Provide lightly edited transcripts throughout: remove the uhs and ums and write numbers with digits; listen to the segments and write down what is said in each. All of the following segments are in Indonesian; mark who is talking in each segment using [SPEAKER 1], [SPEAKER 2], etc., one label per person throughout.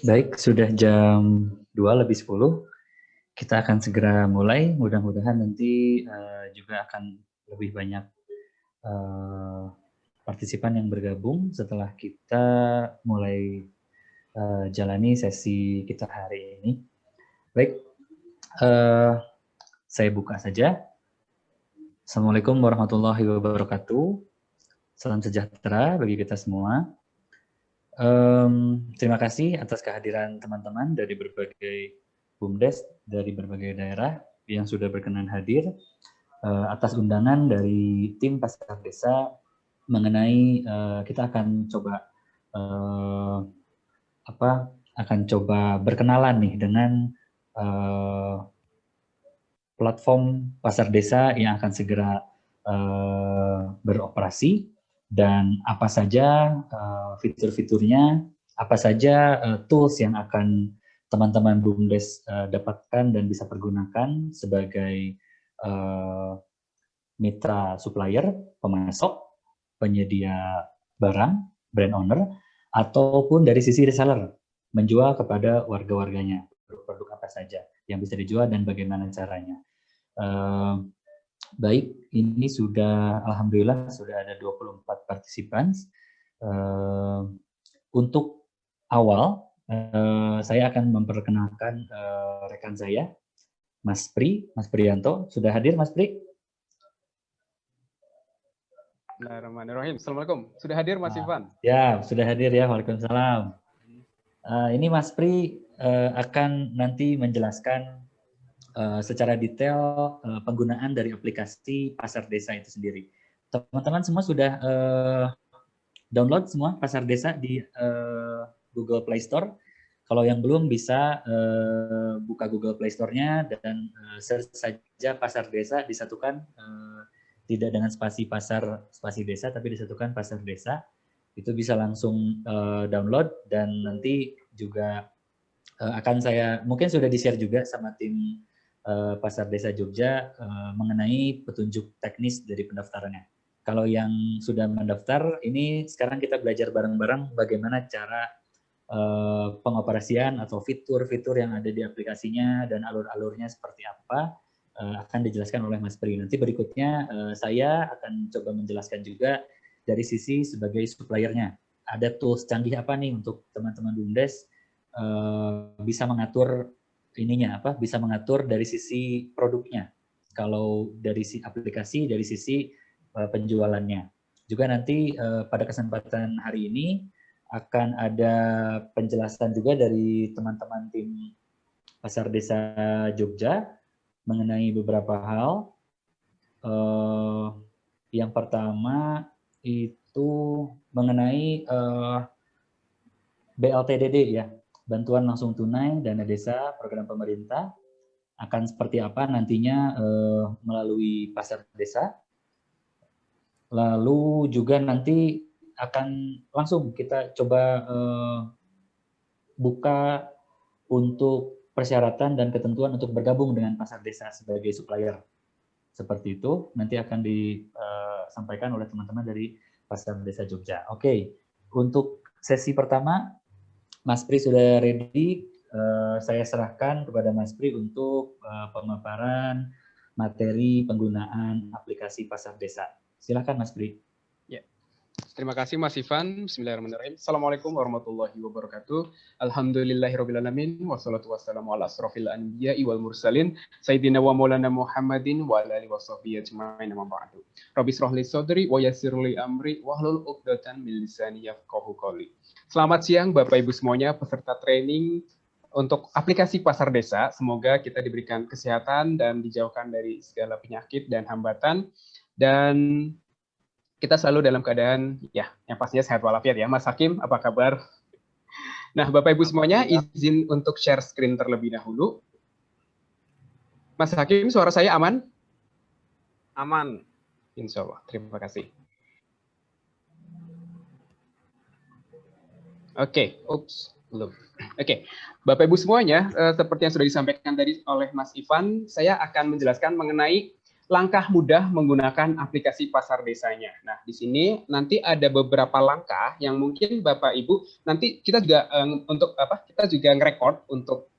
[SPEAKER 1] Baik, sudah jam 2:10. Kita akan segera mulai. Mudah-mudahan nanti juga akan lebih banyak partisipan yang bergabung setelah kita mulai jalani sesi kita hari ini. Baik, saya buka saja. Assalamualaikum warahmatullahi wabarakatuh. Salam sejahtera bagi kita semua. Terima kasih atas kehadiran teman-teman dari berbagai BUMDes, dari berbagai daerah yang sudah berkenan hadir atas undangan dari tim Pasar Desa mengenai kita akan coba berkenalan nih dengan platform Pasar Desa yang akan segera beroperasi dan apa saja fitur-fiturnya, apa saja tools yang akan teman-teman BUMDes dapatkan dan bisa pergunakan sebagai mitra supplier, pemasok, penyedia barang, brand owner, ataupun dari sisi reseller, menjual kepada warga-warganya produk apa saja yang bisa dijual dan bagaimana caranya. Baik, ini sudah alhamdulillah sudah ada 24 partisipan. Untuk awal, saya akan memperkenalkan rekan saya, Mas Prianto. Sudah hadir, Mas Pri?
[SPEAKER 2] Bismillahirrahmanirrahim. Assalamualaikum. Sudah hadir Mas Ivan?
[SPEAKER 1] Ya, sudah hadir ya. Waalaikumsalam. Ini Mas Pri akan nanti menjelaskan secara detail penggunaan dari aplikasi Pasar Desa itu sendiri. Teman-teman semua sudah download semua Pasar Desa di Google Play Store. Kalau yang belum bisa buka Google Play Store-nya dan search saja Pasar Desa, disatukan tidak dengan spasi pasar spasi desa, tapi disatukan Pasar Desa. Itu bisa langsung download dan nanti juga akan saya mungkin sudah di-share juga sama tim Pasar Desa Jogja mengenai petunjuk teknis dari pendaftarannya. Kalau yang sudah mendaftar, ini sekarang kita belajar bareng-bareng bagaimana cara pengoperasian atau fitur-fitur yang ada di aplikasinya dan alur-alurnya seperti apa akan dijelaskan oleh Mas Pri. Nanti berikutnya saya akan coba menjelaskan juga dari sisi sebagai suppliernya. Ada tools canggih apa nih untuk teman-teman BUMDes bisa mengatur bisa mengatur dari sisi produknya. Kalau dari sisi aplikasi, dari sisi penjualannya. Juga nanti pada kesempatan hari ini akan ada penjelasan juga dari teman-teman tim Pasar Desa Jogja mengenai beberapa hal. Yang pertama itu mengenai BLTDD ya, bantuan langsung tunai dana desa program pemerintah akan seperti apa nantinya melalui Pasar Desa. Lalu juga nanti akan langsung kita coba buka untuk persyaratan dan ketentuan untuk bergabung dengan Pasar Desa sebagai supplier. Seperti itu nanti akan disampaikan oleh teman-teman dari Pasar Desa Jogja. Oke, untuk sesi pertama Mas Pri sudah ready. Saya serahkan kepada Mas Pri untuk pemaparan materi penggunaan aplikasi Pasar Desa. Silakan Mas Pri.
[SPEAKER 2] Ya. Terima kasih Mas Ivan. Bismillahirrahmanirrahim. Assalamualaikum warahmatullahi wabarakatuh. Alhamdulillahirrahmanirrahim. Wassalatu wassalamu ala asrofil anbiya'i wal mursalin. Sayyidina wa maulana Muhammadin wa ala alihi wa sahbihi ajma'in amma ba'du. Rabbi shrah li sadri wa yassir li amri wahlul 'uqdatam min lisani yafqahu qawli. Selamat siang Bapak Ibu semuanya peserta training untuk aplikasi Pasar Desa. Semoga kita diberikan kesehatan dan dijauhkan dari segala penyakit dan hambatan. Dan kita selalu dalam keadaan ya yang pastinya sehat walafiat ya. Mas Hakim, apa kabar? Nah, Bapak Ibu semuanya, izin untuk share screen terlebih dahulu. Mas Hakim, suara saya aman?
[SPEAKER 3] Aman.
[SPEAKER 2] Insya Allah, terima kasih. Oke, belum. Oke, Bapak Ibu semuanya, seperti yang sudah disampaikan tadi oleh Mas Ivan, saya akan menjelaskan mengenai langkah mudah menggunakan aplikasi pasar desanya. Nah, di sini nanti ada beberapa langkah yang mungkin Bapak Ibu nanti kita juga untuk apa? Kita juga ngerekord untuk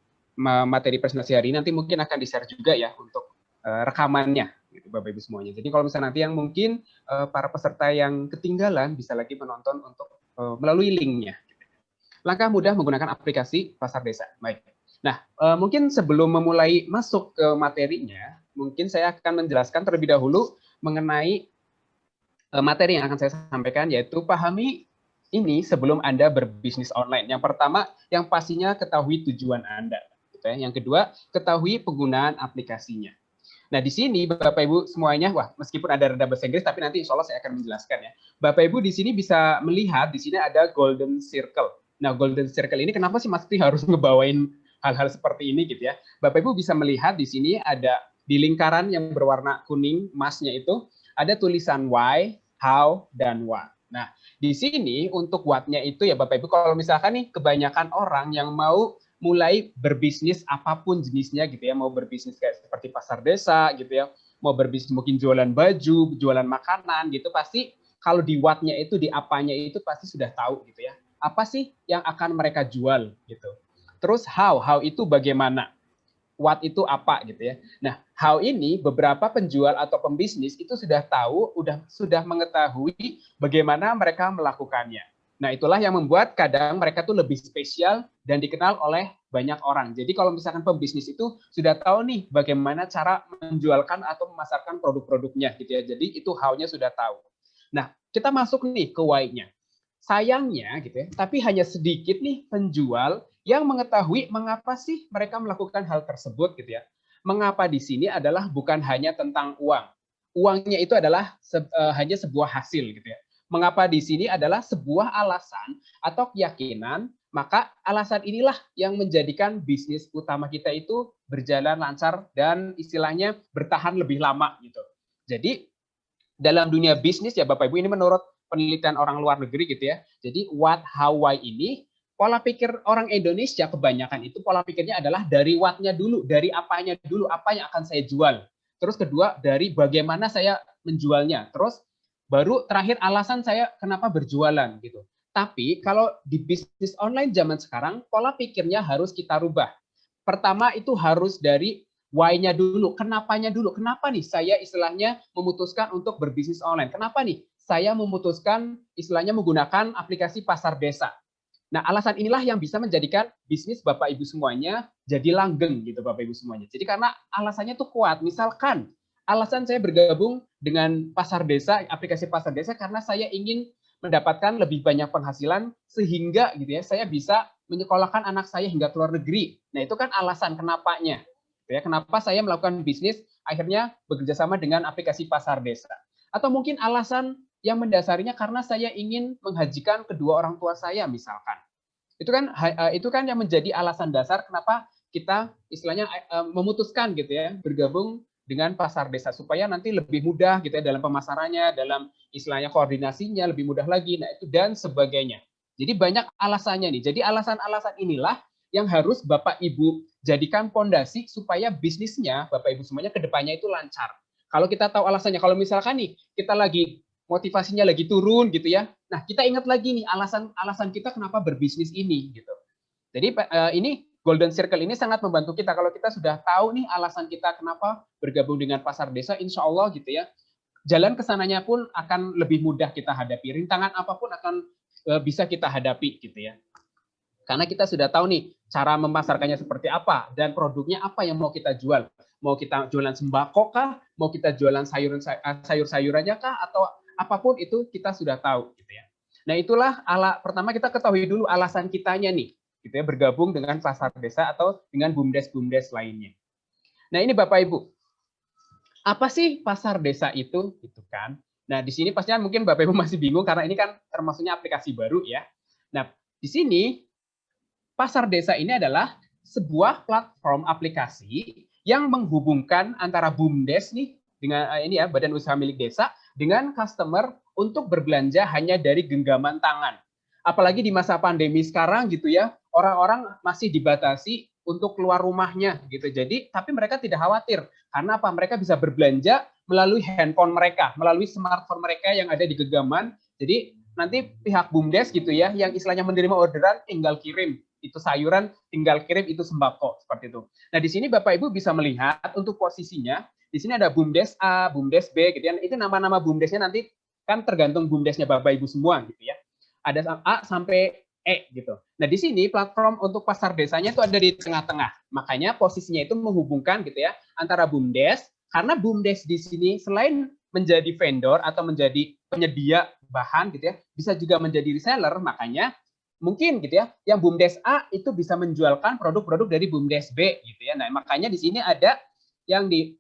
[SPEAKER 2] materi presentasi hari ini, nanti mungkin akan di-share juga ya untuk rekamannya gitu Bapak Ibu semuanya. Jadi kalau misalnya nanti yang mungkin para peserta yang ketinggalan bisa lagi menonton untuk melalui linknya. Langkah mudah menggunakan aplikasi pasar desa. Baik. Nah, mungkin sebelum memulai masuk ke materinya, mungkin saya akan menjelaskan terlebih dahulu mengenai materi yang akan saya sampaikan, yaitu pahami ini sebelum Anda berbisnis online. Yang pertama, yang pastinya ketahui tujuan Anda. Yang kedua, ketahui penggunaan aplikasinya. Nah, di sini Bapak Ibu semuanya, wah, meskipun ada reda bahasa Inggris, tapi nanti insya Allah saya akan menjelaskan ya. Bapak Ibu di sini bisa melihat, di sini ada golden circle. Nah, golden circle ini kenapa sih Mas Tri harus ngebawain hal-hal seperti ini gitu ya. Bapak Ibu bisa melihat di sini ada di lingkaran yang berwarna kuning, emasnya itu, ada tulisan why, how, dan what. Nah, di sini untuk what-nya itu ya Bapak Ibu, kalau misalkan nih kebanyakan orang yang mau mulai berbisnis apapun jenisnya gitu ya, mau berbisnis kayak seperti pasar desa gitu ya, mau berbisnis mungkin jualan baju, jualan makanan gitu, pasti kalau di what-nya itu, di apanya itu pasti sudah tahu gitu ya. Apa sih yang akan mereka jual gitu. Terus how itu bagaimana? What itu apa gitu ya. Nah, how ini beberapa penjual atau pembisnis itu sudah tahu, sudah mengetahui bagaimana mereka melakukannya. Nah, itulah yang membuat kadang mereka tuh lebih spesial dan dikenal oleh banyak orang. Jadi kalau misalkan pembisnis itu sudah tahu nih bagaimana cara menjualkan atau memasarkan produk-produknya gitu ya. Jadi itu how-nya sudah tahu. Nah, kita masuk nih ke why-nya. Sayangnya gitu ya, tapi hanya sedikit nih penjual yang mengetahui mengapa sih mereka melakukan hal tersebut gitu ya. Mengapa di sini adalah bukan hanya tentang uang. Uangnya itu adalah hanya sebuah hasil gitu ya. Mengapa di sini adalah sebuah alasan atau keyakinan, maka alasan inilah yang menjadikan bisnis utama kita itu berjalan lancar dan istilahnya bertahan lebih lama gitu. Jadi dalam dunia bisnis ya Bapak Ibu, ini menurut penelitian orang luar negeri gitu ya. Jadi what, how, why ini pola pikir orang Indonesia kebanyakan itu pola pikirnya adalah dari what-nya dulu, dari apanya dulu, apa yang akan saya jual. Terus kedua dari bagaimana saya menjualnya. Terus baru terakhir alasan saya kenapa berjualan gitu. Tapi kalau di bisnis online zaman sekarang pola pikirnya harus kita rubah. Pertama itu harus dari why-nya dulu, kenapanya dulu. Kenapa nih saya istilahnya memutuskan untuk berbisnis online? Kenapa nih saya memutuskan istilahnya menggunakan aplikasi pasar desa? Nah, alasan inilah yang bisa menjadikan bisnis Bapak Ibu semuanya jadi langgeng gitu Bapak Ibu semuanya. Jadi karena alasannya tuh kuat. Misalkan alasan saya bergabung dengan pasar desa, aplikasi pasar desa karena saya ingin mendapatkan lebih banyak penghasilan sehingga gitu ya saya bisa menyekolahkan anak saya hingga ke luar negeri. Nah, itu kan alasan kenapanya. Ya, kenapa saya melakukan bisnis akhirnya bekerja sama dengan aplikasi pasar desa. Atau mungkin alasan yang mendasarinya karena saya ingin menghajikan kedua orang tua saya misalkan. Itu kan yang menjadi alasan dasar kenapa kita istilahnya memutuskan gitu ya bergabung dengan pasar desa supaya nanti lebih mudah gitu ya dalam pemasarannya, dalam istilahnya koordinasinya lebih mudah lagi. Nah, itu dan sebagainya. Jadi banyak alasannya nih. Jadi alasan-alasan inilah yang harus Bapak Ibu jadikan fondasi supaya bisnisnya Bapak Ibu semuanya ke depannya itu lancar. Kalau kita tahu alasannya, kalau misalkan nih kita lagi motivasinya lagi turun gitu ya. Nah, kita ingat lagi nih alasan kita kenapa berbisnis ini gitu. Jadi ini Golden Circle ini sangat membantu kita kalau kita sudah tahu nih alasan kita kenapa bergabung dengan pasar desa, insya Allah gitu ya. Jalan kesananya pun akan lebih mudah kita hadapi. Rintangan apapun akan bisa kita hadapi gitu ya. Karena kita sudah tahu nih cara memasarkannya seperti apa dan produknya apa yang mau kita jual. Mau kita jualan sembako kah? Mau kita jualan sayur-sayurannya kah? Atau apapun itu kita sudah tahu gitu ya. Nah, itulah pertama kita ketahui dulu alasan kitanya nih gitu ya bergabung dengan pasar desa atau dengan bumdes-bumdes lainnya. Nah, ini Bapak Ibu. Apa sih pasar desa itu gitu kan? Nah, di sini pastinya mungkin Bapak Ibu masih bingung karena ini kan termasuknya aplikasi baru ya. Nah, di sini pasar desa ini adalah sebuah platform aplikasi yang menghubungkan antara bumdes nih dengan ini ya badan usaha milik desa dengan customer untuk berbelanja hanya dari genggaman tangan. Apalagi di masa pandemi sekarang gitu ya, orang-orang masih dibatasi untuk keluar rumahnya gitu. Jadi tapi mereka tidak khawatir karena apa? Mereka bisa berbelanja melalui handphone mereka, melalui smartphone mereka yang ada di genggaman. Jadi nanti pihak BUMDes gitu ya, yang istilahnya menerima orderan tinggal kirim itu sayuran, tinggal kirim itu sembako seperti itu. Nah di sini Bapak Ibu bisa melihat untuk posisinya, di sini ada BUMDes A, BUMDes B, gitu ya. Itu nama-nama BUMDesnya nanti kan tergantung BUMDesnya Bapak Ibu semua gitu ya. Ada A sampai E gitu. Nah di sini platform untuk pasar desanya itu ada di tengah-tengah. Makanya posisinya itu menghubungkan gitu ya antara BUMDes, karena BUMDes di sini selain menjadi vendor atau menjadi penyedia bahan gitu ya, bisa juga menjadi reseller. Makanya mungkin gitu ya, yang BUMDes A itu bisa menjualkan produk-produk dari BUMDes B gitu ya. Nah makanya di sini ada yang di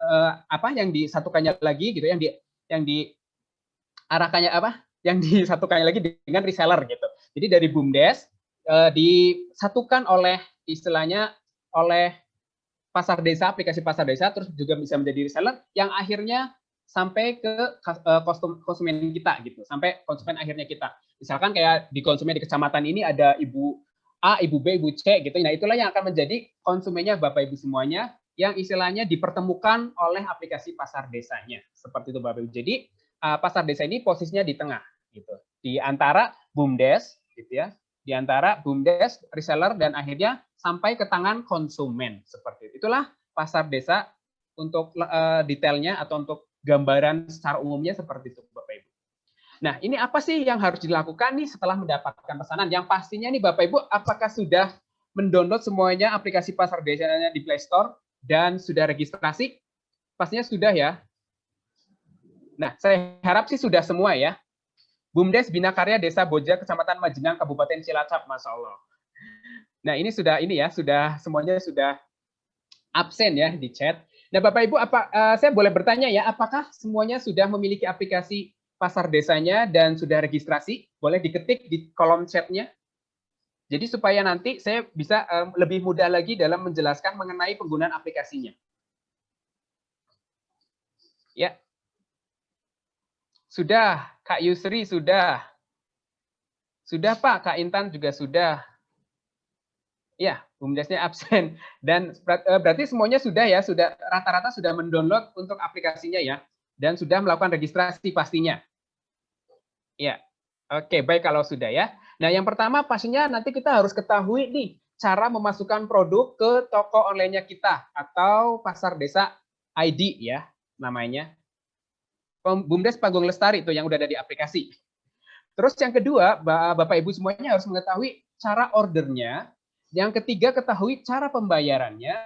[SPEAKER 2] yang disatukannya lagi gitu, yang diarahkannya yang disatukannya lagi dengan reseller gitu. Jadi dari BUMDes disatukan oleh istilahnya oleh pasar desa, aplikasi pasar desa, terus juga bisa menjadi reseller yang akhirnya sampai ke konsumen kita gitu, sampai konsumen akhirnya kita. Misalkan kayak di konsumen di kecamatan ini ada Ibu A, Ibu B, Ibu C gitu. Nah, itulah yang akan menjadi konsumennya Bapak Ibu semuanya yang istilahnya dipertemukan oleh aplikasi pasar desanya. Seperti itu Bapak Ibu. Jadi pasar desa ini posisinya di tengah gitu. Di antara BUMDes gitu ya, di antara BUMDes, reseller, dan akhirnya sampai ke tangan konsumen seperti itu. Itulah pasar desa untuk detailnya atau untuk gambaran secara umumnya seperti itu Bapak Ibu. Nah ini apa sih yang harus dilakukan nih setelah mendapatkan pesanan? Yang pastinya nih Bapak Ibu, apakah sudah mendownload semuanya aplikasi pasar desanya di Play Store dan sudah registrasi? Pastinya sudah ya. Nah saya harap sih sudah semua ya. BUMDes Bina Karya Desa Boja, Kecamatan Majenang, Kabupaten Cilacap, Masya Allah. Nah ini sudah semuanya sudah absen ya di chat. Nah Bapak Ibu, saya boleh bertanya ya, apakah semuanya sudah memiliki aplikasi pasar desanya dan sudah registrasi? Boleh diketik di kolom chatnya. Jadi supaya nanti saya bisa lebih mudah lagi dalam menjelaskan mengenai penggunaan aplikasinya. Ya. Sudah, Kak Yusri sudah. Sudah Pak, Kak Intan juga sudah. Ya, BUMDesnya absen. Dan berarti semuanya sudah ya, sudah rata-rata sudah mendownload untuk aplikasinya ya, dan sudah melakukan registrasi pastinya. Ya, oke, baik kalau sudah ya. Nah, yang pertama pastinya nanti kita harus ketahui nih cara memasukkan produk ke toko online-nya kita atau pasar desa ID ya namanya. BUMDes Panggung Lestari itu yang udah ada di aplikasi. Terus yang kedua, Bapak Ibu semuanya harus mengetahui cara ordernya. Yang ketiga, ketahui cara pembayarannya.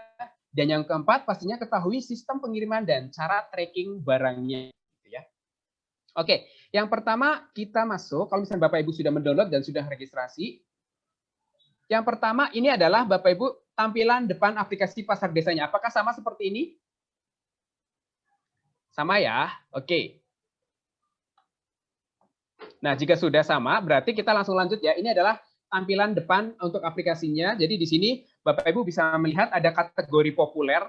[SPEAKER 2] Dan yang keempat, pastinya ketahui sistem pengiriman dan cara tracking barangnya. Oke, yang pertama kita masuk, kalau misalnya Bapak Ibu sudah mendownload dan sudah registrasi. Yang pertama ini adalah Bapak Ibu tampilan depan aplikasi pasar desanya. Apakah sama seperti ini? Sama ya? Oke. Nah, jika sudah sama, berarti kita langsung lanjut ya. Ini adalah tampilan depan untuk aplikasinya. Jadi di sini Bapak Ibu bisa melihat ada kategori populer,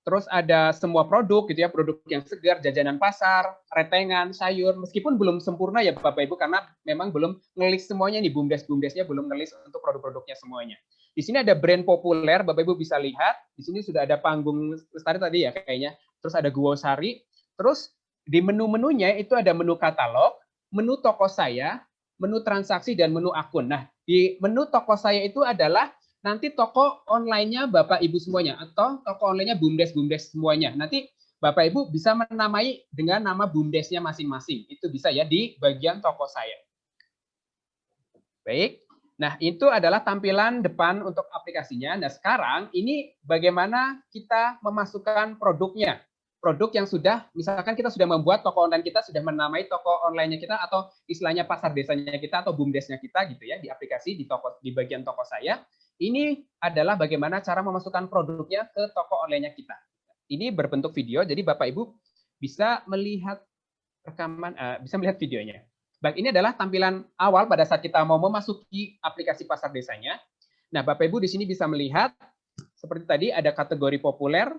[SPEAKER 2] terus ada semua produk gitu ya, produk yang segar, jajanan pasar, retengan, sayur, meskipun belum sempurna ya Bapak Ibu karena memang belum ngelis semuanya nih, BUMDesnya belum ngelis untuk produk-produknya semuanya. Di sini ada brand populer, Bapak Ibu bisa lihat, di sini sudah ada Panggung Lestari tadi ya kayaknya, terus ada Guosari, terus di menu-menunya itu ada menu katalog, menu toko saya, menu transaksi, dan menu akun. Nah, di menu toko saya itu adalah nanti toko online-nya Bapak Ibu semuanya, atau toko online-nya BUMDes semuanya. Nanti Bapak Ibu bisa menamai dengan nama BUMDesnya masing-masing. Itu bisa ya di bagian toko saya. Baik. Nah, itu adalah tampilan depan untuk aplikasinya. Nah, sekarang ini bagaimana kita memasukkan produknya. Produk yang sudah, misalkan kita sudah membuat toko online kita, sudah menamai toko online-nya kita, atau istilahnya pasar desanya kita, atau BUMDesnya kita gitu ya, di aplikasi, di bagian toko saya. Ini adalah bagaimana cara memasukkan produknya ke toko online-nya kita. Ini berbentuk video, jadi Bapak Ibu bisa melihat rekaman, bisa melihat videonya. Baik, ini adalah tampilan awal pada saat kita mau memasuki aplikasi pasar desanya. Nah, Bapak Ibu di sini bisa melihat seperti tadi ada kategori populer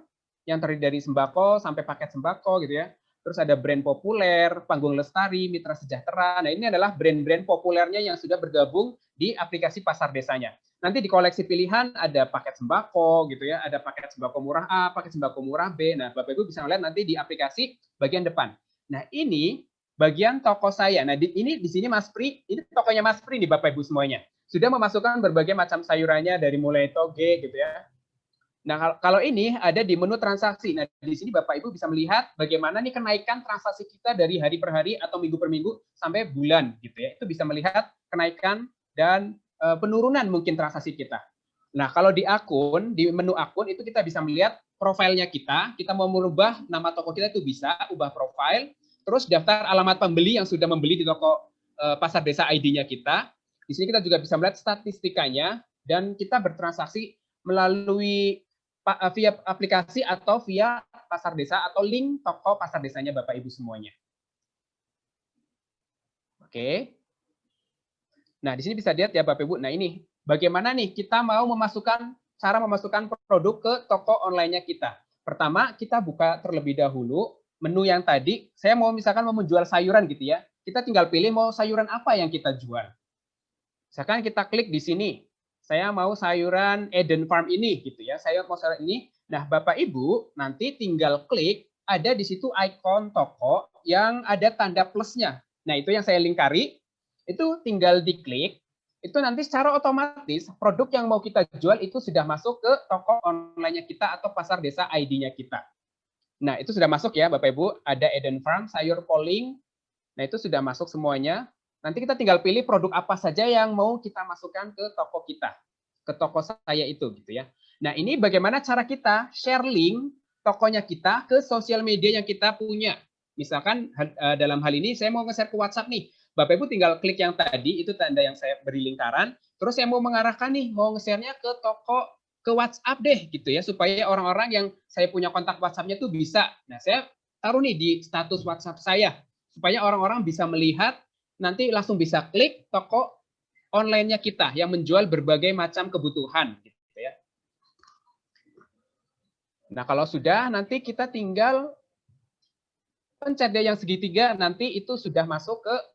[SPEAKER 2] yang terdiri dari sembako sampai paket sembako gitu ya. Terus ada brand populer, Panggung Lestari, Mitra Sejahtera. Nah, ini adalah brand-brand populernya yang sudah bergabung di aplikasi pasar desanya. Nanti di koleksi pilihan ada paket sembako gitu ya, ada paket sembako murah A, paket sembako murah B. Nah, Bapak Ibu bisa melihat nanti di aplikasi bagian depan. Nah, ini bagian toko saya. Nah, di sini Mas Pri, ini tokonya Mas Pri nih Bapak Ibu semuanya. Sudah memasukkan berbagai macam sayurannya dari mulai toge gitu ya. Nah, kalau ini ada di menu transaksi. Nah, di sini Bapak Ibu bisa melihat bagaimana nih kenaikan transaksi kita dari hari per hari atau minggu per minggu sampai bulan gitu ya. Itu bisa melihat kenaikan dan penurunan mungkin transaksi kita. Nah, kalau di akun, di menu akun itu kita bisa melihat profilnya kita mau merubah nama toko kita itu bisa, ubah profil, terus daftar alamat pembeli yang sudah membeli di toko Pasar Desa ID-nya kita. Di sini kita juga bisa melihat statistikanya dan kita bertransaksi melalui via aplikasi atau via Pasar Desa atau link toko Pasar Desanya Bapak Ibu semuanya. Oke. Nah, di sini bisa lihat ya Bapak Ibu. Nah, ini bagaimana nih kita mau cara memasukkan produk ke toko online-nya kita. Pertama, kita buka terlebih dahulu menu yang tadi. Saya mau misalkan mau menjual sayuran gitu ya. Kita tinggal pilih mau sayuran apa yang kita jual. Misalkan kita klik di sini. Saya mau sayuran Eden Farm ini gitu ya. Saya mau sayuran ini. Nah, Bapak Ibu nanti tinggal klik, ada di situ ikon toko yang ada tanda plusnya. Nah, itu yang saya lingkari. Itu tinggal diklik, itu nanti secara otomatis produk yang mau kita jual itu sudah masuk ke toko online-nya kita atau Pasar Desa ID-nya kita. Nah, itu sudah masuk ya Bapak Ibu, ada Eden Farm, sayur poling. Nah, itu sudah masuk semuanya. Nanti kita tinggal pilih produk apa saja yang mau kita masukkan ke toko kita, ke toko saya itu gitu ya. Nah, ini bagaimana cara kita share link tokonya kita ke sosial media yang kita punya. Misalkan dalam hal ini saya mau nge-share ke WhatsApp nih. Bapak Ibu tinggal klik yang tadi, itu tanda yang saya beri lingkaran. Terus saya mau mengarahkan nih, mau nge-share-nya ke toko, ke WhatsApp deh gitu ya, supaya orang-orang yang saya punya kontak WhatsApp-nya tuh bisa. Nah, saya taruh nih di status WhatsApp saya, supaya orang-orang bisa melihat, nanti langsung bisa klik toko online-nya kita yang menjual berbagai macam kebutuhan. Gitu ya. Nah, kalau sudah, nanti kita tinggal pencet deh yang segitiga, nanti itu sudah masuk ke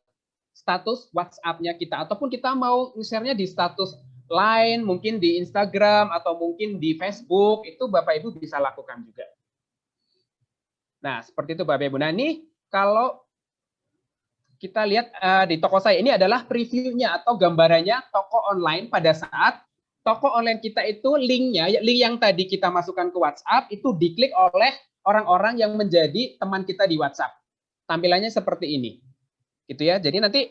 [SPEAKER 2] status WhatsApp-nya kita, ataupun kita mau share-nya di status Line, mungkin di Instagram, atau mungkin di Facebook, itu Bapak Ibu bisa lakukan juga. Nah, seperti itu Bapak Ibu. Nah, ini kalau kita lihat di toko saya, ini adalah previewnya atau gambarannya toko online pada saat toko online kita itu link yang tadi kita masukkan ke WhatsApp, itu diklik oleh orang-orang yang menjadi teman kita di WhatsApp. Tampilannya seperti ini. Gitu ya. Jadi nanti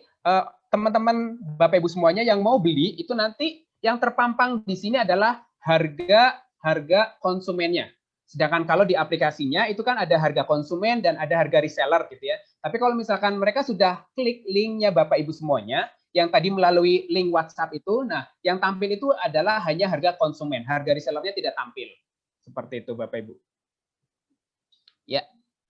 [SPEAKER 2] teman-teman Bapak Ibu semuanya yang mau beli itu nanti yang terpampang di sini adalah harga konsumennya. Sedangkan kalau di aplikasinya itu kan ada harga konsumen dan ada harga reseller gitu ya. Tapi kalau misalkan mereka sudah klik linknya Bapak Ibu semuanya yang tadi melalui link WhatsApp itu, nah yang tampil itu adalah hanya harga konsumen, harga resellernya tidak tampil. Seperti itu Bapak Ibu. Ya.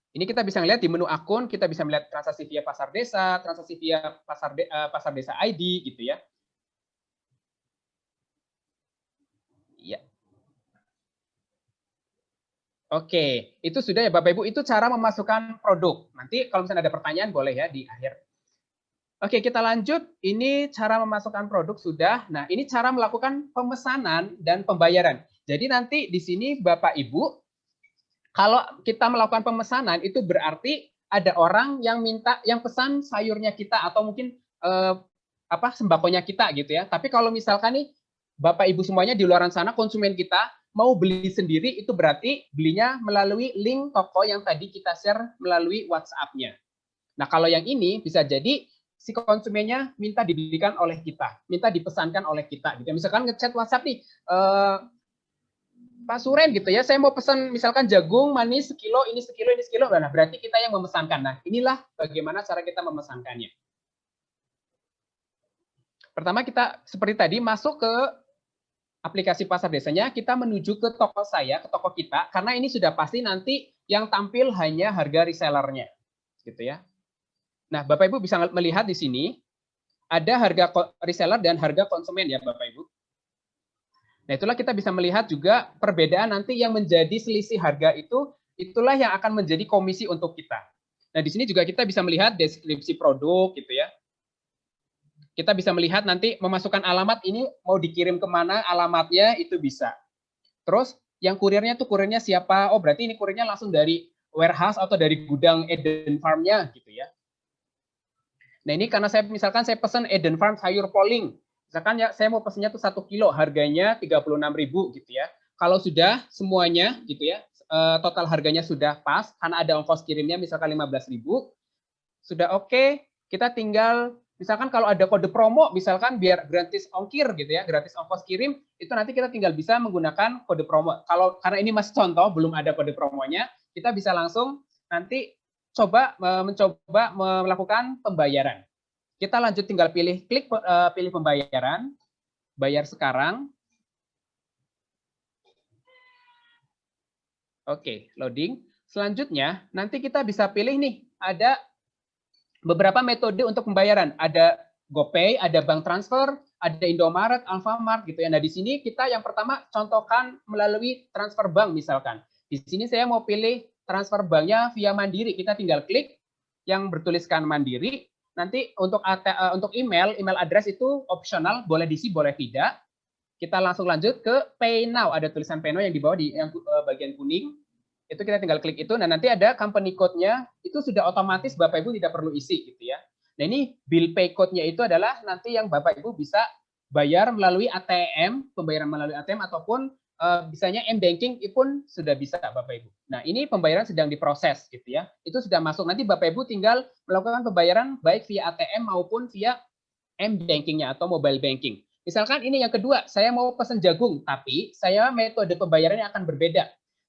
[SPEAKER 2] Ini kita bisa melihat di menu akun, kita bisa melihat transaksi via Pasar Desa, transaksi via Pasar Desa ID, gitu ya. Ya. Oke, itu sudah ya Bapak Ibu, itu cara memasukkan produk. Nanti kalau misalnya ada pertanyaan boleh ya di akhir. Oke, kita lanjut. Ini cara memasukkan produk sudah. Nah, ini cara melakukan pemesanan dan pembayaran. Jadi nanti di sini Bapak Ibu, kalau kita melakukan pemesanan itu berarti ada orang yang pesan sayurnya kita atau mungkin sembakonya kita gitu ya. Tapi kalau misalkan nih Bapak Ibu semuanya di luar sana konsumen kita mau beli sendiri itu berarti belinya melalui link toko yang tadi kita share melalui WhatsApp-nya. Nah, kalau yang ini bisa jadi si konsumennya minta dibelikan oleh kita, minta dipesankan oleh kita gitu. Misalkan ngechat WhatsApp nih Pak Suren gitu ya, saya mau pesan misalkan jagung manis sekilo, ini sekilo, ini sekilo. Nah, berarti kita yang memesankan. Nah, inilah bagaimana cara kita memesankannya. Pertama kita seperti tadi masuk ke aplikasi Pasar Desanya, kita menuju ke toko saya, ke toko kita, karena ini sudah pasti nanti yang tampil hanya harga resellernya. Gitu ya. Nah, Bapak Ibu bisa melihat di sini ada harga reseller dan harga konsumen ya Bapak Ibu. Nah, itulah kita bisa melihat juga perbedaan nanti yang menjadi selisih harga itu, itulah yang akan menjadi komisi untuk kita. Nah, di sini juga kita bisa melihat deskripsi produk gitu ya. Kita bisa melihat nanti memasukkan alamat ini mau dikirim kemana alamatnya itu bisa. Terus yang kurirnya tuh kurirnya siapa? Oh berarti ini kurirnya langsung dari warehouse atau dari gudang Eden Farm-nya gitu ya. Nah ini karena misalkan saya pesan Eden Farm sayur poling. Misalkan ya saya mau pesennya tuh 1 kilo harganya 36.000 gitu ya. Kalau sudah semuanya gitu ya, total harganya sudah pas karena ada ongkos kirimnya misalkan 15.000, sudah oke, kita tinggal misalkan kalau ada kode promo misalkan biar gratis ongkir gitu ya, gratis ongkos kirim, itu nanti kita tinggal bisa menggunakan kode promo. Kalau karena ini masih contoh belum ada kode promonya, kita bisa langsung nanti mencoba melakukan pembayaran. Kita lanjut tinggal pilih pembayaran, bayar sekarang. Oke, loading. Selanjutnya nanti kita bisa pilih nih, ada beberapa metode untuk pembayaran. Ada GoPay, ada bank transfer, ada Indomaret, Alfamart gitu ya. Nah, di sini kita yang pertama contohkan melalui transfer bank misalkan. Di sini saya mau pilih transfer banknya via Mandiri. Kita tinggal klik yang bertuliskan Mandiri. Nanti untuk email address itu opsional, boleh diisi, boleh tidak. Kita langsung lanjut ke Pay Now. Ada tulisan Pay Now yang di bawah di bagian kuning. Itu kita tinggal klik itu. Nah, nanti ada company code-nya. Itu sudah otomatis Bapak Ibu tidak perlu isi gitu ya. Nah, ini bill pay code-nya itu adalah nanti yang Bapak Ibu bisa bayar melalui ATM, pembayaran melalui ATM ataupun bisanya M-Banking pun sudah bisa Bapak Ibu. Nah, ini pembayaran sedang diproses gitu ya. Itu sudah masuk. Nanti Bapak Ibu tinggal melakukan pembayaran baik via ATM maupun via M-Banking-nya atau mobile banking. Misalkan ini yang kedua, saya mau pesan jagung, tapi saya metode pembayarannya akan berbeda.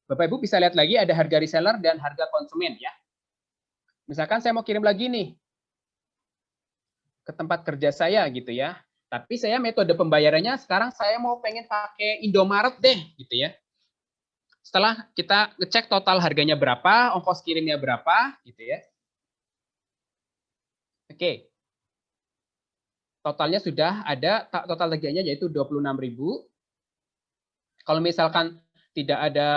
[SPEAKER 2] Bapak Ibu bisa lihat lagi ada harga reseller dan harga konsumen ya. Misalkan saya mau kirim lagi nih ke tempat kerja saya gitu ya. Tapi saya metode pembayarannya sekarang saya mau pengen pakai Indomaret deh gitu ya. Setelah kita ngecek total harganya berapa, ongkos kirimnya berapa gitu ya. Oke. Totalnya sudah ada, total harganya yaitu 26.000. Kalau misalkan tidak ada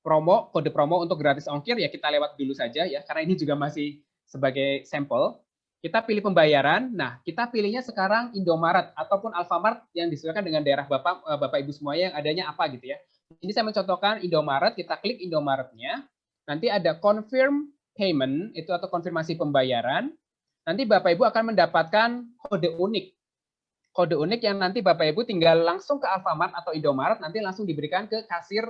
[SPEAKER 2] kode promo untuk gratis ongkir ya kita lewat dulu saja ya, karena ini juga masih sebagai sampel. Kita pilih pembayaran. Nah, kita pilihnya sekarang Indomaret ataupun Alfamart yang disesuaikan dengan daerah Bapak Ibu semuanya yang adanya apa gitu ya. Ini saya mencontohkan Indomaret, kita klik Indomaretnya. Nanti ada confirm payment itu atau konfirmasi pembayaran. Nanti Bapak Ibu akan mendapatkan kode unik. Kode unik yang nanti Bapak Ibu tinggal langsung ke Alfamart atau Indomaret, nanti langsung diberikan ke kasir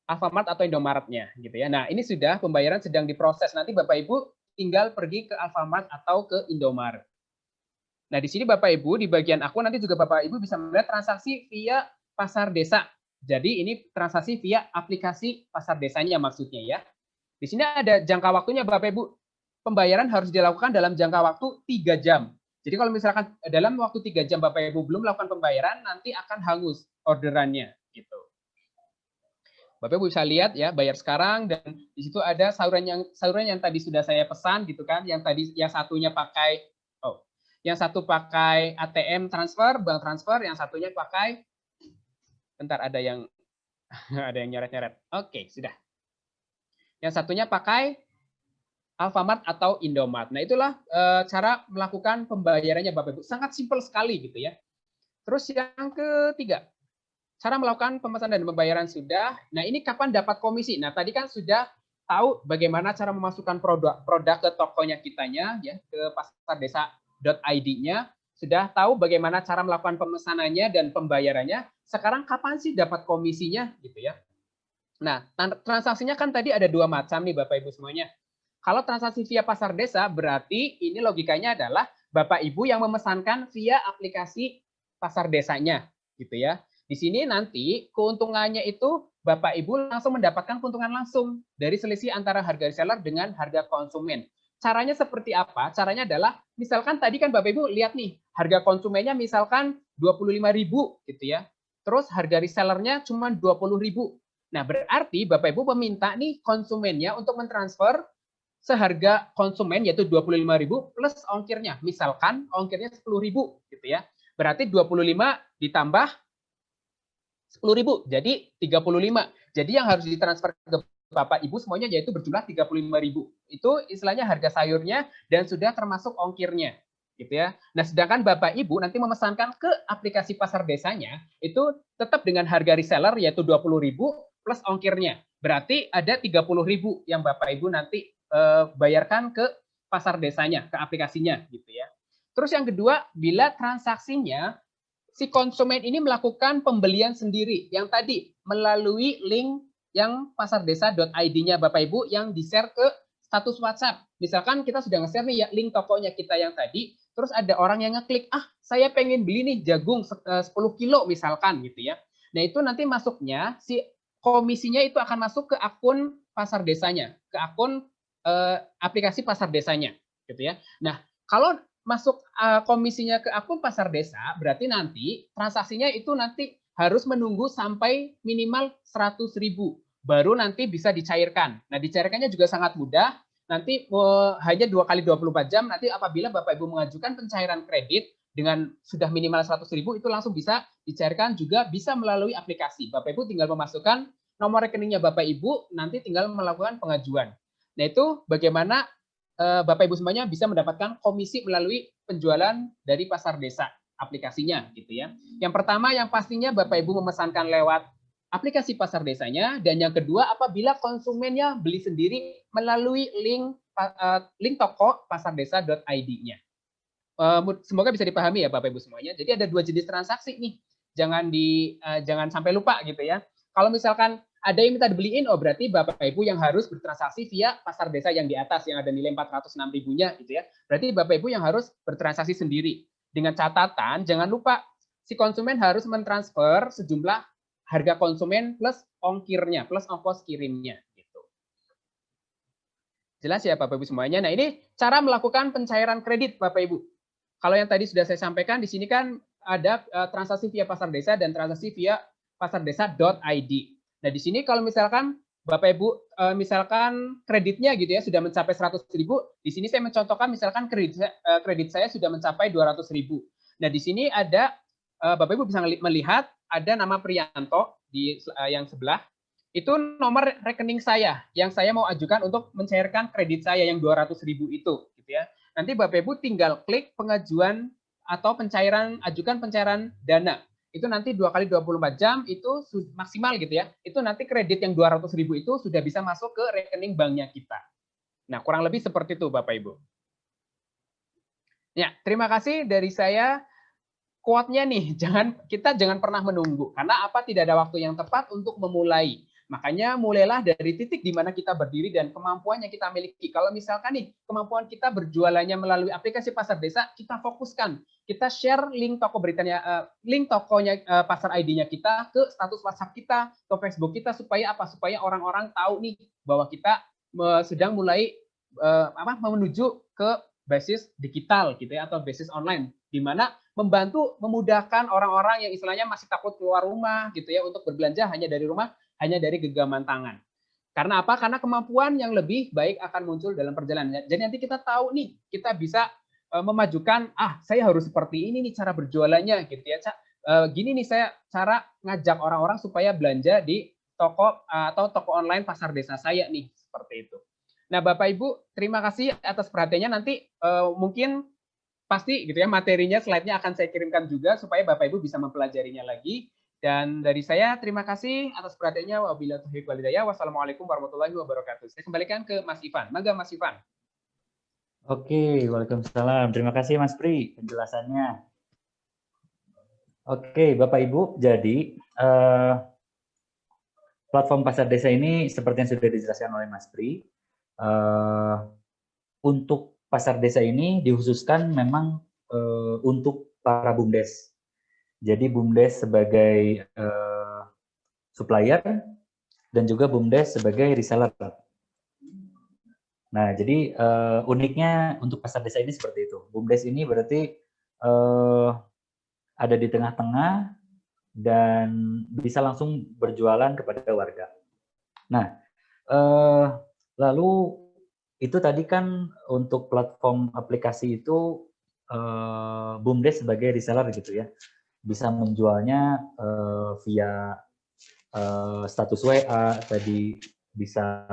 [SPEAKER 2] Alfamart atau Indomaretnya gitu ya. Nah, ini sudah pembayaran sedang diproses. Nanti Bapak Ibu tinggal pergi ke Alfamart atau ke Indomaret. Nah, di sini Bapak Ibu di bagian akun nanti juga Bapak Ibu bisa melihat transaksi via pasar desa. Jadi ini transaksi via aplikasi pasar desanya maksudnya ya. Di sini ada jangka waktunya Bapak Ibu. Pembayaran harus dilakukan dalam jangka waktu 3 jam. Jadi kalau misalkan dalam waktu 3 jam Bapak Ibu belum melakukan pembayaran, nanti akan hangus orderannya gitu. Bapak Ibu bisa lihat ya, bayar sekarang dan di situ ada saluran yang tadi sudah saya pesan gitu kan, yang satunya pakai yang satu pakai ATM transfer, bank transfer, yang satunya pakai bentar ada yang nyeret-nyeret. Oke, sudah. Yang satunya pakai Alfamart atau Indomaret. Nah, itulah cara melakukan pembayarannya Bapak Ibu. Sangat simpel sekali gitu ya. Terus yang ketiga, cara melakukan pemesanan dan pembayaran sudah. Nah, ini kapan dapat komisi? Nah, tadi kan sudah tahu bagaimana cara memasukkan produk ke tokonya kitanya ya, ke pasardesa.id-nya. Sudah tahu bagaimana cara melakukan pemesanannya dan pembayarannya. Sekarang kapan sih dapat komisinya gitu ya. Nah, transaksinya kan tadi ada 2 macam nih Bapak Ibu semuanya. Kalau transaksi via pasar desa berarti ini logikanya adalah Bapak Ibu yang memesankan via aplikasi pasar desanya gitu ya. Di sini nanti keuntungannya itu Bapak Ibu langsung mendapatkan keuntungan langsung dari selisih antara harga reseller dengan harga konsumen. Caranya seperti apa? Caranya adalah misalkan tadi kan Bapak Ibu lihat nih, harga konsumennya misalkan 25.000 gitu ya. Terus harga resellernya cuma 20.000. Nah, berarti Bapak Ibu meminta nih konsumennya untuk mentransfer seharga konsumen yaitu 25.000 plus ongkirnya. Misalkan ongkirnya 10.000 gitu ya. Berarti 25 ditambah 10.000 jadi 35. Jadi yang harus ditransfer ke Bapak Ibu semuanya yaitu berjumlah 35.000. Itu istilahnya harga sayurnya dan sudah termasuk ongkirnya gitu ya. Nah, sedangkan Bapak Ibu nanti memesankan ke aplikasi pasar desanya itu tetap dengan harga reseller yaitu 20.000 plus ongkirnya. Berarti ada 30.000 yang Bapak Ibu nanti bayarkan ke pasar desanya, ke aplikasinya gitu ya. Terus yang kedua, bila transaksinya si konsumen ini melakukan pembelian sendiri yang tadi melalui link yang pasardesa.id-nya Bapak Ibu yang di-share ke status WhatsApp. Misalkan kita sudah nge-share nih ya link tokonya kita yang tadi, terus ada orang yang ngeklik, saya pengen beli nih jagung 10 kilo misalkan gitu ya. Nah, itu nanti masuknya si komisinya itu akan masuk ke akun pasar desanya, ke akun aplikasi pasar desanya gitu ya. Nah, kalau masuk komisinya ke akun pasar desa, berarti nanti transaksinya itu nanti harus menunggu sampai minimal 100.000 baru nanti bisa dicairkan. Nah, dicairkannya juga sangat mudah. Nanti hanya 2 kali 24 jam. Nanti apabila Bapak Ibu mengajukan pencairan kredit dengan sudah minimal 100.000 itu langsung bisa dicairkan juga bisa melalui aplikasi. Bapak Ibu tinggal memasukkan nomor rekeningnya Bapak Ibu, nanti tinggal melakukan pengajuan. Nah, itu bagaimana Bapak Ibu semuanya bisa mendapatkan komisi melalui penjualan dari pasar desa aplikasinya gitu ya. Yang pertama yang pastinya Bapak Ibu memesankan lewat aplikasi pasar desanya, dan yang kedua apabila konsumennya beli sendiri melalui link toko pasardesa.id-nya. Semoga bisa dipahami ya Bapak Ibu semuanya. Jadi ada 2 jenis transaksi nih. Jangan sampai lupa gitu ya. Kalau misalkan ada yang minta dibeliin, berarti Bapak Ibu yang harus bertransaksi via pasar desa yang di atas yang ada nilai 406.000-nya gitu ya. Berarti Bapak Ibu yang harus bertransaksi sendiri. Dengan catatan jangan lupa si konsumen harus mentransfer sejumlah harga konsumen plus ongkirnya, plus ongkos kirimnya gitu. Jelas ya Bapak Ibu semuanya. Nah, ini cara melakukan pencairan kredit Bapak Ibu. Kalau yang tadi sudah saya sampaikan di sini kan ada transaksi via pasar desa dan transaksi via pasardesa.id. Nah, di sini kalau misalkan Bapak Ibu misalkan kreditnya gitu ya sudah mencapai 100.000, di sini saya mencontohkan misalkan kredit saya sudah mencapai 200.000. Nah, di sini ada Bapak Ibu bisa melihat ada nama Priyanto di yang sebelah. Itu nomor rekening saya yang saya mau ajukan untuk mencairkan kredit saya yang 200.000 itu gitu ya. Nanti Bapak Ibu tinggal klik pengajuan atau ajukan pencairan dana. Itu nanti 2 kali 24 jam itu maksimal gitu ya. Itu nanti kredit yang 200.000 itu sudah bisa masuk ke rekening banknya kita. Nah, kurang lebih seperti itu Bapak Ibu. Ya, terima kasih dari saya. Quote-nya nih, kita jangan pernah menunggu. Karena apa? Tidak ada waktu yang tepat untuk memulai. Makanya mulailah dari titik di mana kita berdiri dan kemampuan yang kita miliki. Kalau misalkan nih, kemampuan kita berjualannya melalui aplikasi pasar desa, kita fokuskan. Kita share link toko beritanya, link tokonya pasar ID-nya kita ke status WhatsApp kita, ke Facebook kita, supaya apa? Supaya orang-orang tahu nih bahwa kita sedang mulai menuju ke basis digital gitu ya, atau basis online, di mana membantu memudahkan orang-orang yang istilahnya masih takut keluar rumah gitu ya untuk berbelanja hanya dari rumah, hanya dari genggaman tangan. Karena apa? Karena kemampuan yang lebih baik akan muncul dalam perjalanan. Jadi nanti kita tahu nih, kita bisa memajukan, saya harus seperti ini nih cara berjualannya gitu ya. Gini nih saya cara ngajak orang-orang supaya belanja di toko atau toko online pasar desa saya nih, seperti itu. Nah, Bapak Ibu, terima kasih atas perhatiannya. Nanti mungkin pasti gitu ya materinya, slide-nya akan saya kirimkan juga supaya Bapak Ibu bisa mempelajarinya lagi. Dan dari saya terima kasih atas perhatiannya. Wabillahi taufiq wal hidayah. Wassalamualaikum warahmatullahi wabarakatuh. Saya kembalikan ke Mas Ivan. Mangga Mas Ivan.
[SPEAKER 1] Oke, waalaikumsalam. Terima kasih Mas Pri penjelasannya. Oke, Bapak Ibu, jadi platform pasar desa ini seperti yang sudah dijelaskan oleh Mas Pri, untuk pasar desa ini dikhususkan memang untuk para BUMDes. Jadi BUMDes sebagai supplier dan juga BUMDes sebagai reseller. Nah, jadi uniknya untuk pasar desa ini seperti itu. BUMDes ini berarti ada di tengah-tengah dan bisa langsung berjualan kepada warga. Nah, lalu itu tadi kan untuk platform aplikasi itu BUMDes sebagai reseller gitu ya, bisa menjualnya via status WA, tadi bisa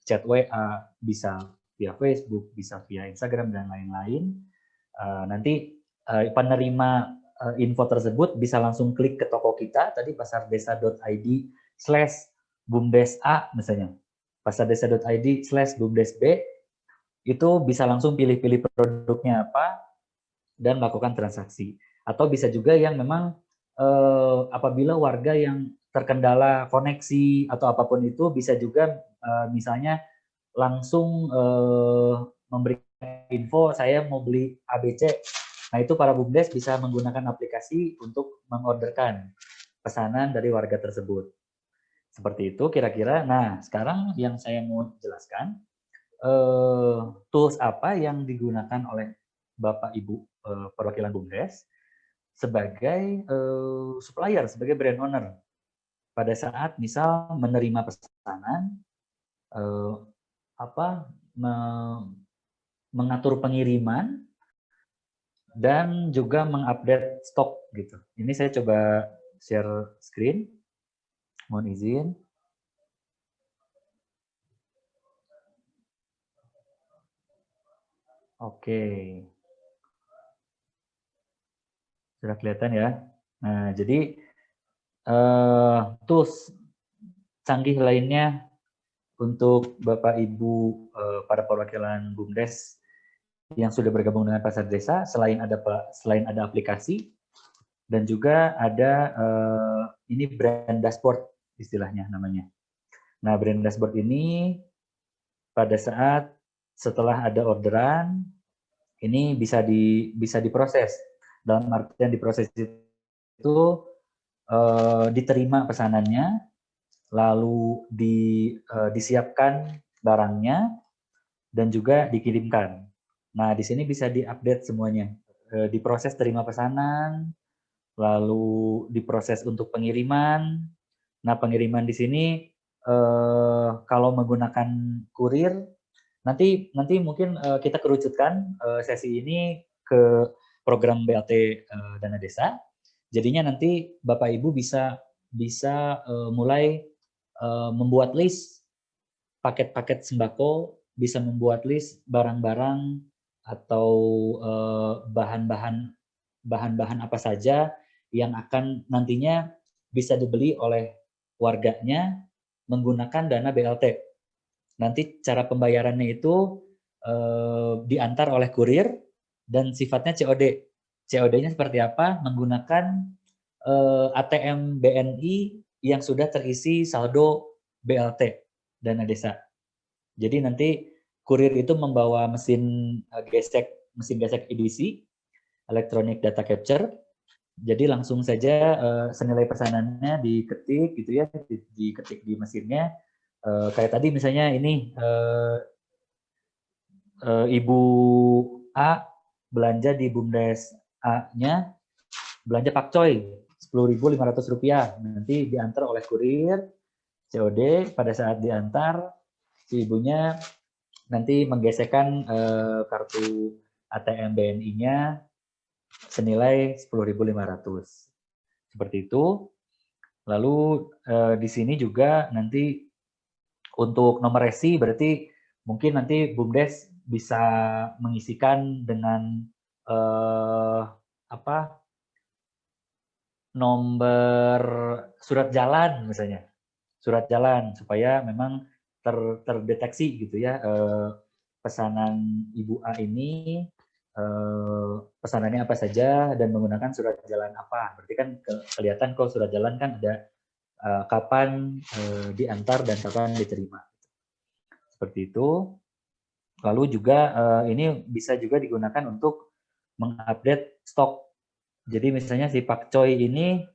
[SPEAKER 1] chat WA, bisa via Facebook, bisa via Instagram dan lain-lain. Nanti penerima info tersebut bisa langsung klik ke toko kita tadi pasardesa.id/bumdes-A misalnya. pasardesa.id/bumdes-B itu bisa langsung pilih-pilih produknya apa dan melakukan transaksi. Atau bisa juga yang memang apabila warga yang terkendala koneksi atau apapun itu bisa juga misalnya langsung memberikan info saya mau beli ABC. Nah, itu para BUMDes bisa menggunakan aplikasi untuk mengorderkan pesanan dari warga tersebut. Seperti itu kira-kira. Nah, sekarang yang saya mau jelaskan, tools apa yang digunakan oleh Bapak Ibu perwakilan BUMDes sebagai supplier, sebagai brand owner. Pada saat misal menerima pesanan, mengatur pengiriman, dan juga mengupdate stok gitu. Ini saya coba share screen. Mohon izin. Oke. Sudah kelihatan ya. Nah, jadi tools canggih lainnya untuk Bapak Ibu para perwakilan BUMDes yang sudah bergabung dengan Pasar Desa, selain ada aplikasi dan juga ada ini brand dashboard istilahnya namanya. Nah, brand dashboard ini pada saat setelah ada orderan ini bisa diproses. Dalam artian diproses itu diterima pesanannya, lalu disiapkan barangnya dan juga dikirimkan. Nah, di sini bisa diupdate semuanya. Diproses terima pesanan, lalu diproses untuk pengiriman. Nah, pengiriman di sini kalau menggunakan kurir, nanti mungkin kita kerucutkan sesi ini ke program BLT Dana Desa. Jadinya nanti Bapak Ibu bisa mulai membuat list paket-paket sembako, bisa membuat list barang-barang atau bahan-bahan apa saja yang akan nantinya bisa dibeli oleh warganya menggunakan dana BLT. Nanti cara pembayarannya itu diantar oleh kurir dan sifatnya COD. COD-nya seperti apa? Menggunakan ATM BNI yang sudah terisi saldo BLT Dana Desa. Jadi nanti kurir itu membawa mesin gesek EDC, Electronic Data Capture. Jadi langsung saja senilai pesanannya diketik gitu ya, diketik di mesinnya. Kayak tadi misalnya ini Ibu A belanja di BUMDes A-nya belanja pakcoy Rp10.500, nanti diantar oleh kurir COD. Pada saat diantar si ibunya nanti menggesekkan kartu ATM BNI-nya senilai Rp10.500 seperti itu. Lalu di sini juga nanti untuk nomor resi berarti mungkin nanti BUMDes bisa mengisikan dengan nomor surat jalan misalnya, surat jalan supaya memang terdeteksi gitu ya pesanan Ibu A ini pesanannya apa saja dan menggunakan surat jalan apa. Berarti kan kelihatan kalau surat jalan kan ada kapan diantar dan kapan diterima. Seperti itu. Lalu juga ini bisa juga digunakan untuk mengupdate stok. Jadi misalnya si pakcoy ini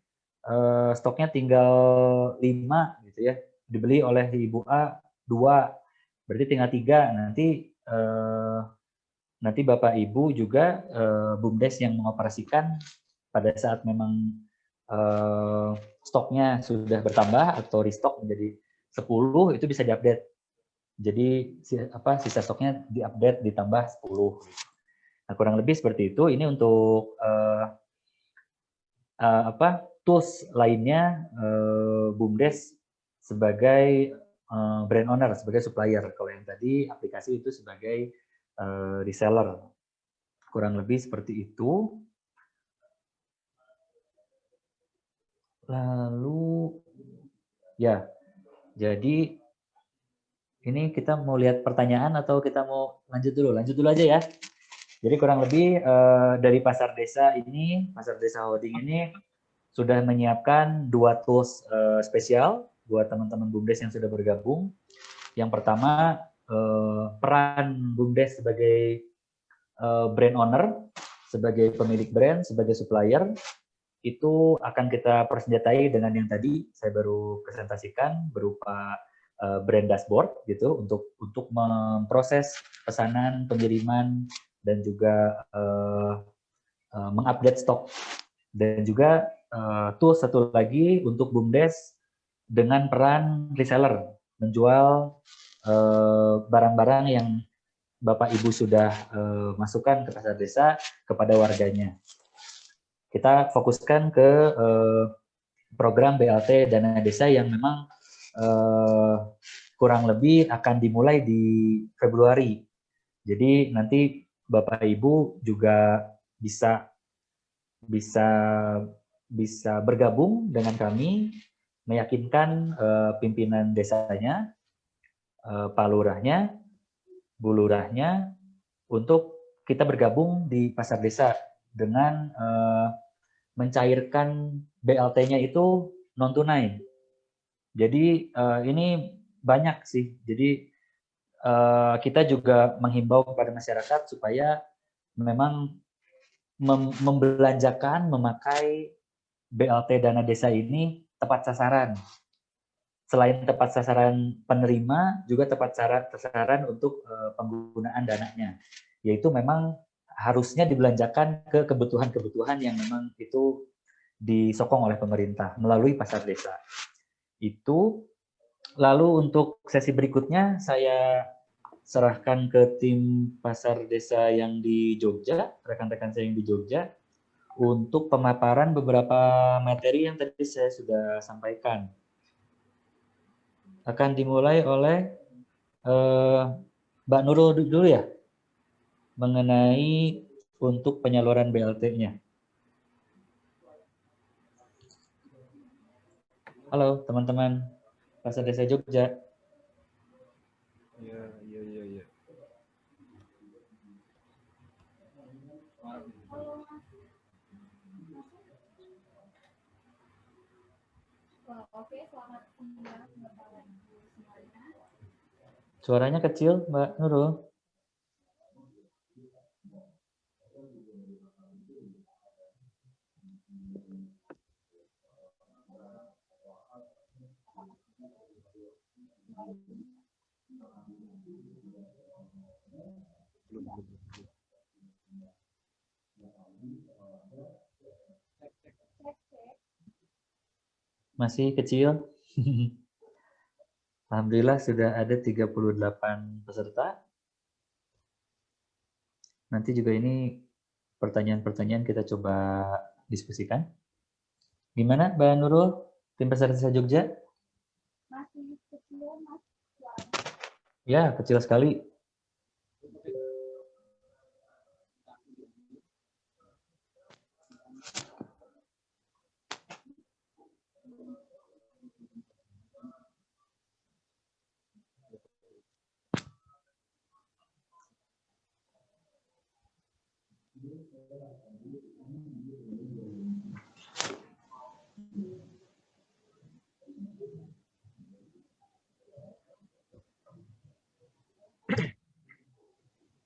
[SPEAKER 1] stoknya tinggal 5 gitu ya. Dibeli oleh Ibu A 2. Berarti tinggal 3. Nanti Bapak Ibu juga BUMDes yang mengoperasikan pada saat memang stoknya sudah bertambah atau restock menjadi 10 itu bisa diupdate. Jadi sisa stoknya diupdate ditambah 10. Nah, kurang lebih seperti itu. Ini untuk tools lainnya BUMDes sebagai brand owner, sebagai supplier. Kalau yang tadi aplikasi itu sebagai reseller. kurang lebih seperti itu. Lalu, ya, jadi ini kita mau lihat pertanyaan atau kita mau lanjut dulu? Lanjut dulu aja ya. Jadi kurang lebih dari Pasar Desa ini, Pasar Desa Holding ini sudah menyiapkan 2 tools spesial buat teman-teman BUMDes yang sudah bergabung. Yang pertama, peran BUMDes sebagai brand owner, sebagai pemilik brand, sebagai supplier, itu akan kita persenjatai dengan yang tadi saya baru presentasikan berupa brand dashboard gitu untuk memproses pesanan, pengiriman, dan juga mengupdate stok. Dan juga tools satu lagi untuk BUMDes dengan peran reseller, menjual barang-barang yang Bapak Ibu sudah masukkan ke pasar desa kepada warganya. Kita fokuskan ke program BLT Dana Desa yang memang kurang lebih akan dimulai di Februari. Jadi nanti Bapak Ibu juga bisa bergabung dengan kami, meyakinkan pimpinan desanya, Pak Lurahnya, Bu Lurahnya, untuk kita bergabung di pasar desa dengan mencairkan BLT-nya itu non tunai. Jadi ini banyak sih. Jadi kita juga menghimbau kepada masyarakat supaya memang membelanjakan, memakai BLT Dana Desa ini tepat sasaran. Selain tepat sasaran penerima, juga tepat sasaran untuk penggunaan dananya. Yaitu memang harusnya dibelanjakan ke kebutuhan-kebutuhan yang memang itu disokong oleh pemerintah melalui pasar desa. Itu. Lalu untuk sesi berikutnya saya serahkan ke tim pasar desa yang di Jogja, rekan-rekan saya yang di Jogja, untuk pemaparan beberapa materi yang tadi saya sudah sampaikan. Akan dimulai oleh Mbak Nurul dulu ya, mengenai untuk penyaluran BLT-nya. Halo teman-teman Pasar Desa Jogja.
[SPEAKER 3] Iya.
[SPEAKER 4] Oke, selamat siang Bapak Ibu semuanya.
[SPEAKER 1] Suaranya kecil, Mbak Nurul. Masih kecil. Alhamdulillah sudah ada 38 peserta. Nanti juga ini pertanyaan-pertanyaan kita coba diskusikan. Gimana Mbak Nurul, tim Pasar Desa Jogja?
[SPEAKER 4] Masih kecil, Mas.
[SPEAKER 1] Ya, kecil sekali.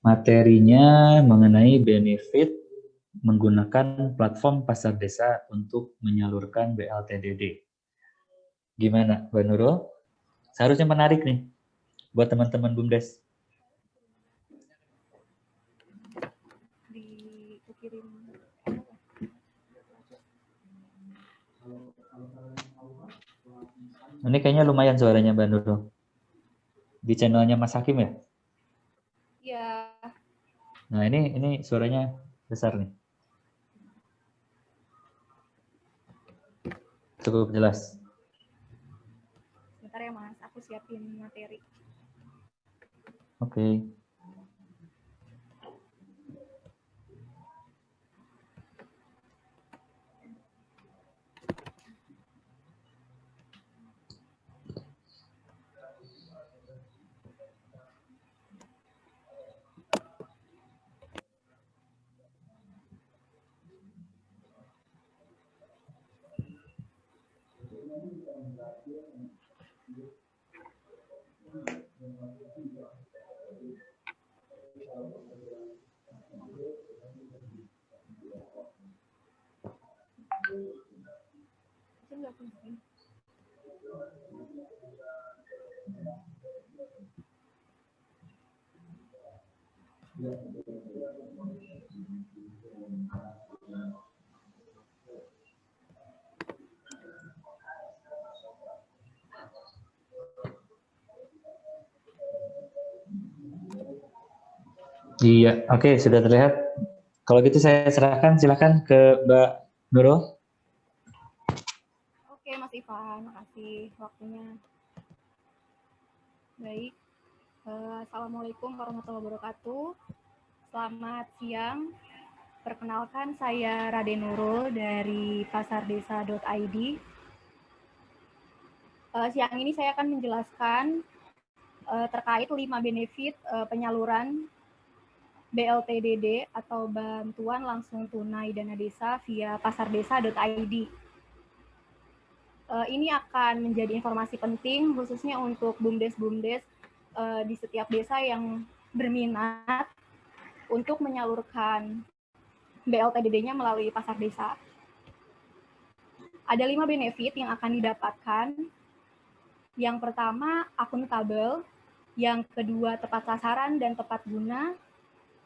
[SPEAKER 1] Materinya mengenai benefit menggunakan platform pasar desa untuk menyalurkan BLTDD. Gimana, Mbak Nurul? Seharusnya menarik nih buat teman-teman BUMDes.
[SPEAKER 4] Dikirim.
[SPEAKER 1] Ini kayaknya lumayan suaranya Mbak Nurul. Di channelnya Mas Hakim ya?
[SPEAKER 4] Ya.
[SPEAKER 1] Nah, ini suaranya besar nih. Cukup jelas.
[SPEAKER 4] Sebentar ya Mas, aku siapin materi.
[SPEAKER 1] Oke. Iya, oke, sudah terlihat. Kalau gitu saya serahkan, silakan ke Mbak Nurul.
[SPEAKER 4] Oke, Mas Ivan, makasih waktunya. Baik, Assalamualaikum warahmatullahi wabarakatuh. Selamat siang. Perkenalkan, saya Raden Nurul dari pasardesa.id. Siang ini saya akan menjelaskan terkait 5 benefit penyaluran BLTDD atau bantuan langsung tunai dana desa via pasardesa.id. Ini akan menjadi informasi penting khususnya untuk BUMDes-BUMDes di setiap desa yang berminat untuk menyalurkan BLTDD-nya melalui pasar desa. Ada 5 benefit yang akan didapatkan. Yang pertama, akuntabel. Yang kedua, tepat sasaran dan tepat guna.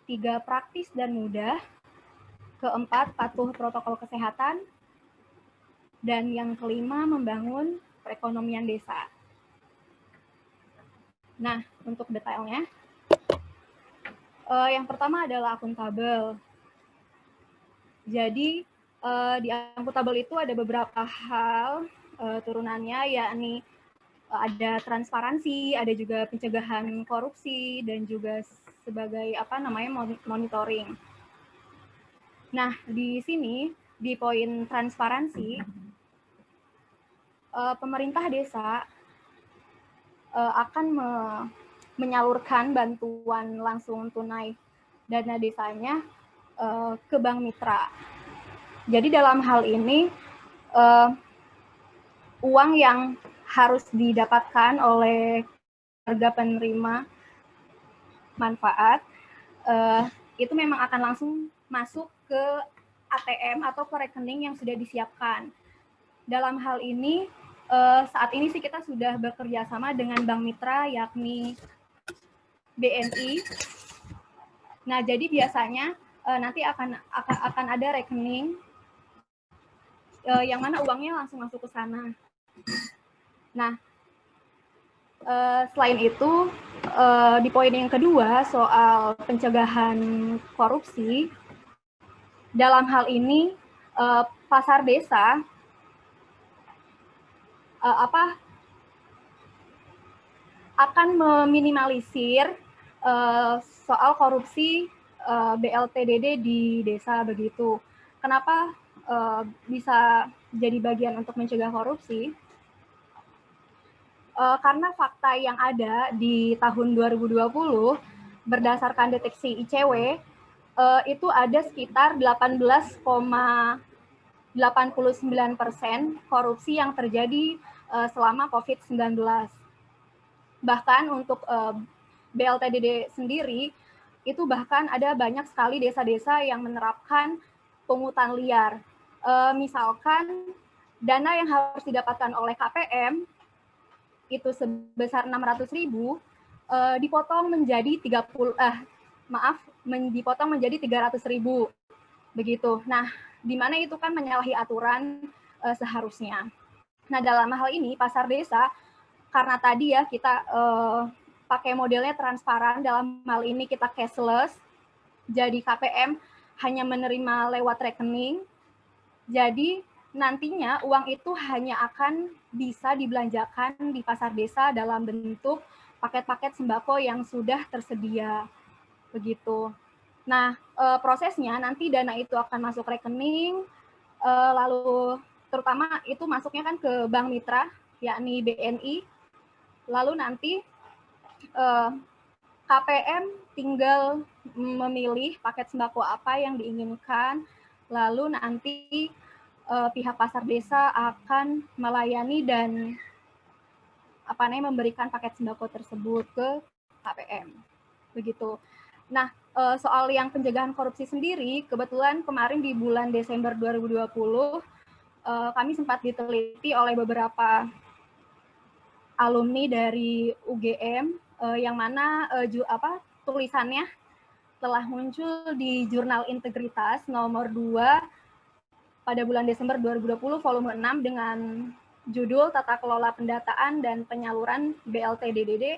[SPEAKER 4] 3, praktis dan mudah. Keempat, patuh protokol kesehatan. Dan yang kelima, membangun perekonomian desa. Nah, untuk detailnya, yang pertama adalah akuntabel. Jadi, di akuntabel itu ada beberapa hal turunannya, yakni ada transparansi, ada juga pencegahan korupsi, dan juga sebagai monitoring. Nah, di sini di poin transparansi, pemerintah desa akan menyalurkan bantuan langsung tunai dana desanya ke bank mitra. Jadi dalam hal ini uang yang harus didapatkan oleh warga penerima manfaat itu memang akan langsung masuk ke ATM atau ke rekening yang sudah disiapkan. Dalam hal ini saat ini sih kita sudah bekerja sama dengan bank mitra yakni BNI. Nah, jadi biasanya nanti akan ada rekening yang mana uangnya langsung masuk ke sana. Nah, selain itu, di poin yang kedua soal pencegahan korupsi, dalam hal ini pasar desa akan meminimalisir soal korupsi BLTDD di desa begitu. Kenapa bisa jadi bagian untuk mencegah korupsi? Karena fakta yang ada di tahun 2020 berdasarkan deteksi ICW itu ada sekitar 18,89% korupsi yang terjadi selama COVID-19. Bahkan untuk BLTDD sendiri itu bahkan ada banyak sekali desa-desa yang menerapkan pungutan liar. Misalkan dana yang harus didapatkan oleh KPM itu sebesar 600.000 dipotong menjadi 300.000 begitu. Nah, di mana itu kan menyalahi aturan seharusnya. Nah, dalam hal ini pasar desa karena tadi ya kita pakai modelnya transparan, dalam hal ini kita cashless. Jadi KPM hanya menerima lewat rekening. Jadi nantinya uang itu hanya akan bisa dibelanjakan di pasar desa dalam bentuk paket-paket sembako yang sudah tersedia. Begitu. Nah, prosesnya nanti dana itu akan masuk rekening, lalu terutama itu masuknya kan ke bank mitra, yakni BNI. Lalu nanti KPM tinggal memilih paket sembako apa yang diinginkan, lalu nanti pihak pasar desa akan melayani dan memberikan paket sembako tersebut ke KPM. Begitu. Nah, soal yang pencegahan korupsi sendiri, kebetulan kemarin di bulan Desember 2020 kami sempat diteliti oleh beberapa alumni dari UGM yang mana tulisannya telah muncul di Jurnal Integritas nomor 2 pada bulan Desember 2020 volume 6 dengan judul Tata Kelola Pendataan dan Penyaluran BLT DDD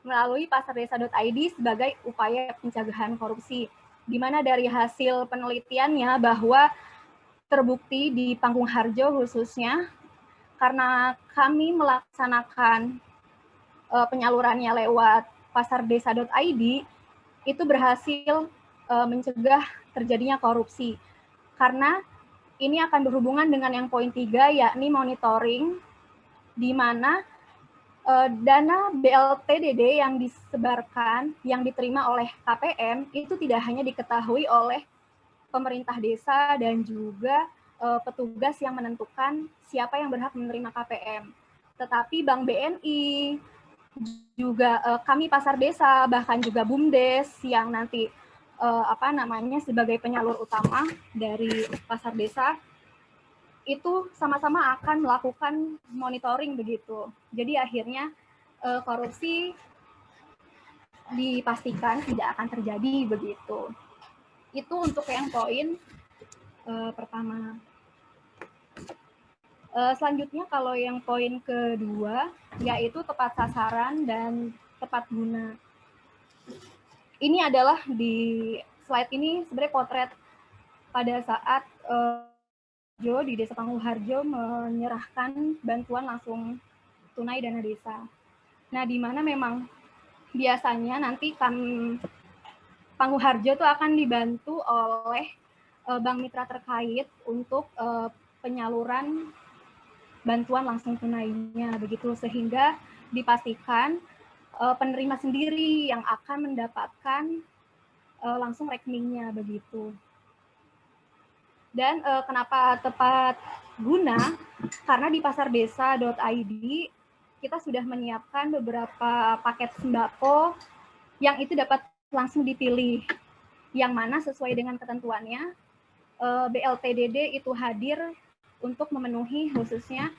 [SPEAKER 4] melalui pasardesa.id sebagai upaya pencegahan korupsi, di mana dari hasil penelitiannya bahwa terbukti di Panggung Harjo khususnya, karena kami melaksanakan penyalurannya lewat pasardesa.id, itu berhasil mencegah terjadinya korupsi. Karena ini akan berhubungan dengan yang poin 3, yakni monitoring, di mana dana BLTDD yang disebarkan, yang diterima oleh KPM, itu tidak hanya diketahui oleh pemerintah desa dan juga petugas yang menentukan siapa yang berhak menerima KPM. Tetapi Bank BNI, juga kami pasar desa, bahkan juga BUMDes yang nanti sebagai penyalur utama dari pasar desa, itu sama-sama akan melakukan monitoring begitu. Jadi akhirnya korupsi dipastikan tidak akan terjadi begitu. Itu untuk yang poin pertama. Selanjutnya kalau yang poin kedua, yaitu tepat sasaran dan tepat guna. Ini adalah di slide ini sebenarnya potret pada saat di Desa Panggung Harjo menyerahkan bantuan langsung tunai dana desa. Nah, di mana memang biasanya nanti Panggung Harjo itu akan dibantu oleh bank mitra terkait untuk penyaluran bantuan langsung tunainya, begitu, sehingga dipastikan penerima sendiri yang akan mendapatkan langsung rekeningnya begitu. Dan kenapa tepat guna? Karena di pasardesa.id kita sudah menyiapkan beberapa paket sembako yang itu dapat langsung dipilih, yang mana sesuai dengan ketentuannya BLTDD itu hadir untuk memenuhi khususnya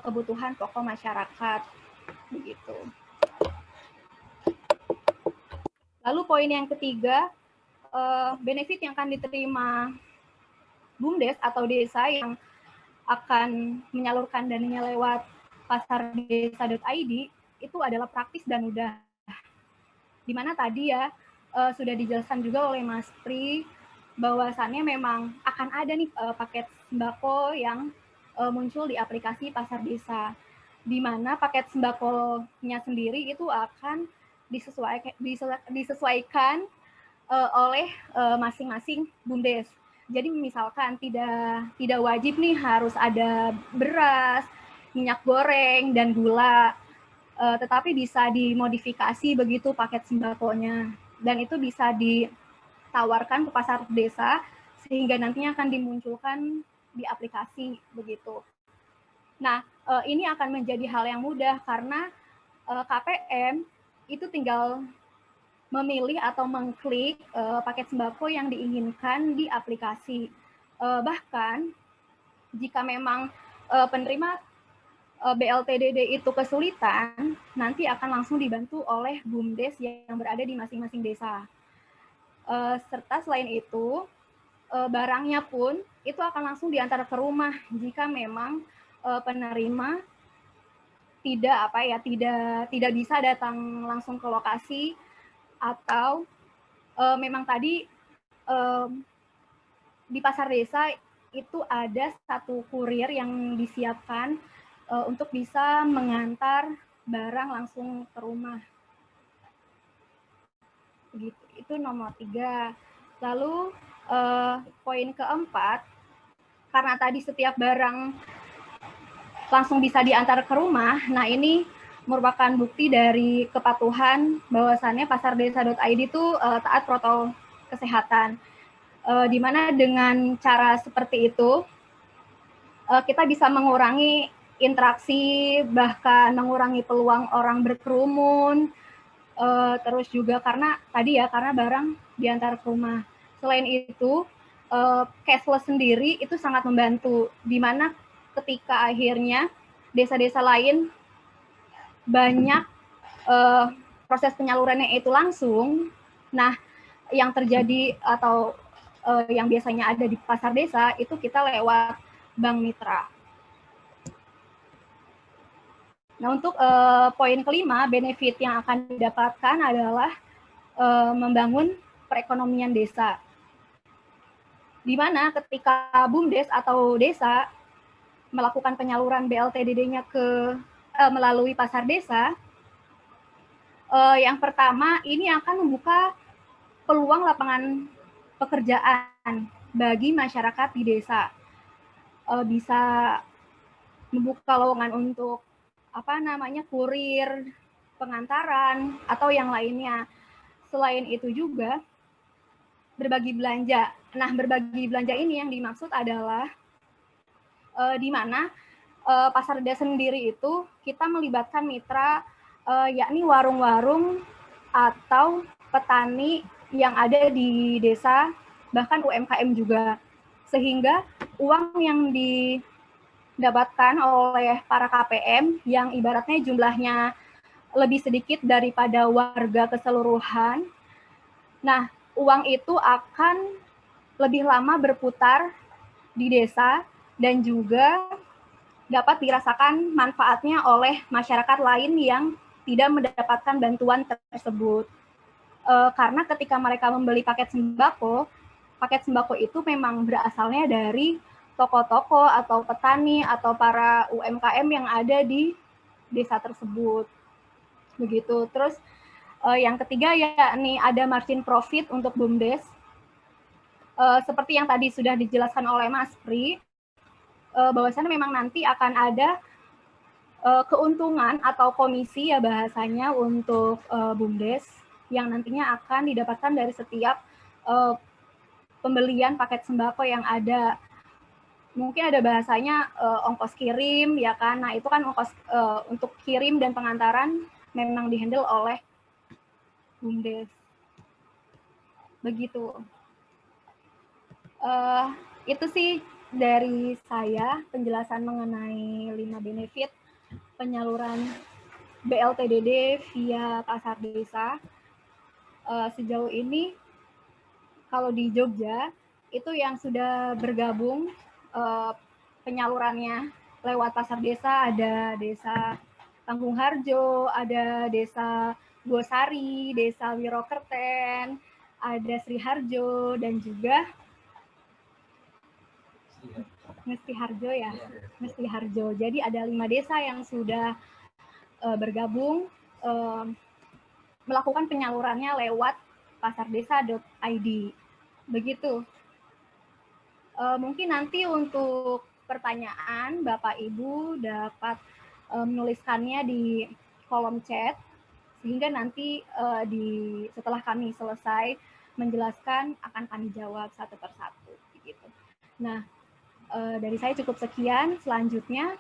[SPEAKER 4] kebutuhan pokok masyarakat begitu. Lalu poin yang ketiga, benefit yang akan diterima BUMDes atau desa yang akan menyalurkan dananya lewat pasardesa.id itu adalah praktis dan mudah. Di mana tadi ya sudah dijelaskan juga oleh Mas Pri bahwasannya memang akan ada nih paket sembako yang muncul di aplikasi Pasar Desa, di mana paket sembakonya sendiri itu akan disesuaikan oleh masing-masing BUMDes. Jadi misalkan tidak wajib nih harus ada beras, minyak goreng, dan gula, tetapi bisa dimodifikasi begitu paket sembakonya. Dan itu bisa ditawarkan ke pasar desa, sehingga nantinya akan dimunculkan di aplikasi begitu. Nah, ini akan menjadi hal yang mudah karena KPM itu tinggal memilih atau mengklik paket sembako yang diinginkan di aplikasi. Bahkan jika memang penerima BLTDD itu kesulitan, nanti akan langsung dibantu oleh BUMDes yang berada di masing-masing desa. Serta selain itu, barangnya pun itu akan langsung diantar ke rumah jika memang penerima tidak bisa datang langsung ke lokasi, atau memang tadi di pasar desa itu ada satu kurir yang disiapkan untuk bisa mengantar barang langsung ke rumah. Begitu. Itu nomor 3. Lalu poin keempat, karena tadi setiap barang langsung bisa diantar ke rumah, nah ini merupakan bukti dari kepatuhan bahwasannya pasardesa.id itu taat protokol kesehatan. Di mana dengan cara seperti itu, kita bisa mengurangi interaksi, bahkan mengurangi peluang orang berkerumun. Terus juga karena tadi ya, karena barang diantar ke rumah. Selain itu, cashless sendiri itu sangat membantu, di mana ketika akhirnya desa-desa lain banyak proses penyalurannya itu langsung. Nah, yang terjadi atau yang biasanya ada di pasar desa itu kita lewat bank mitra. Nah, untuk poin kelima, benefit yang akan didapatkan adalah membangun perekonomian desa. Di mana ketika BUMDes atau desa melakukan penyaluran BLTDD-nya melalui pasar desa, yang pertama ini akan membuka peluang lapangan pekerjaan bagi masyarakat di desa. Bisa membuka lowongan untuk kurir, pengantaran, atau yang lainnya. Selain itu juga berbagi belanja. Nah, berbagi belanja ini yang dimaksud adalah di mana pasar desa sendiri itu kita melibatkan mitra, yakni warung-warung atau petani yang ada di desa, bahkan UMKM juga. Sehingga uang yang didapatkan oleh para KPM yang ibaratnya jumlahnya lebih sedikit daripada warga keseluruhan, nah, uang itu akan lebih lama berputar di desa dan juga dapat dirasakan manfaatnya oleh masyarakat lain yang tidak mendapatkan bantuan tersebut. Karena ketika mereka membeli paket sembako itu memang berasalnya dari toko-toko atau petani atau para UMKM yang ada di desa tersebut. Begitu. Terus yang ketiga yakni ada margin profit untuk BUMDes. Seperti yang tadi sudah dijelaskan oleh Mas Pri, bahwasannya memang nanti akan ada keuntungan atau komisi ya bahasanya untuk BUMDes yang nantinya akan didapatkan dari setiap pembelian paket sembako yang ada. Mungkin ada bahasanya ongkos kirim ya kan. Nah, itu kan ongkos untuk kirim dan pengantaran memang dihandle oleh BUMDes. Begitu. Itu sih dari saya penjelasan mengenai 5 benefit penyaluran BLTDD via pasar desa. Sejauh ini kalau di Jogja itu yang sudah bergabung penyalurannya lewat pasar desa ada desa Tanggung Harjo, ada desa Gosari, desa Wirokerten, ada Sri Harjo, dan juga Ngesti Harjo ya, Ngesti Harjo. Jadi ada 5 desa yang sudah bergabung melakukan penyalurannya lewat pasardesa.id. Begitu. Mungkin nanti untuk pertanyaan Bapak Ibu dapat menuliskannya di kolom chat sehingga nanti setelah kami selesai menjelaskan akan kami jawab satu persatu. Begitu. Nah, dari saya cukup sekian. Selanjutnya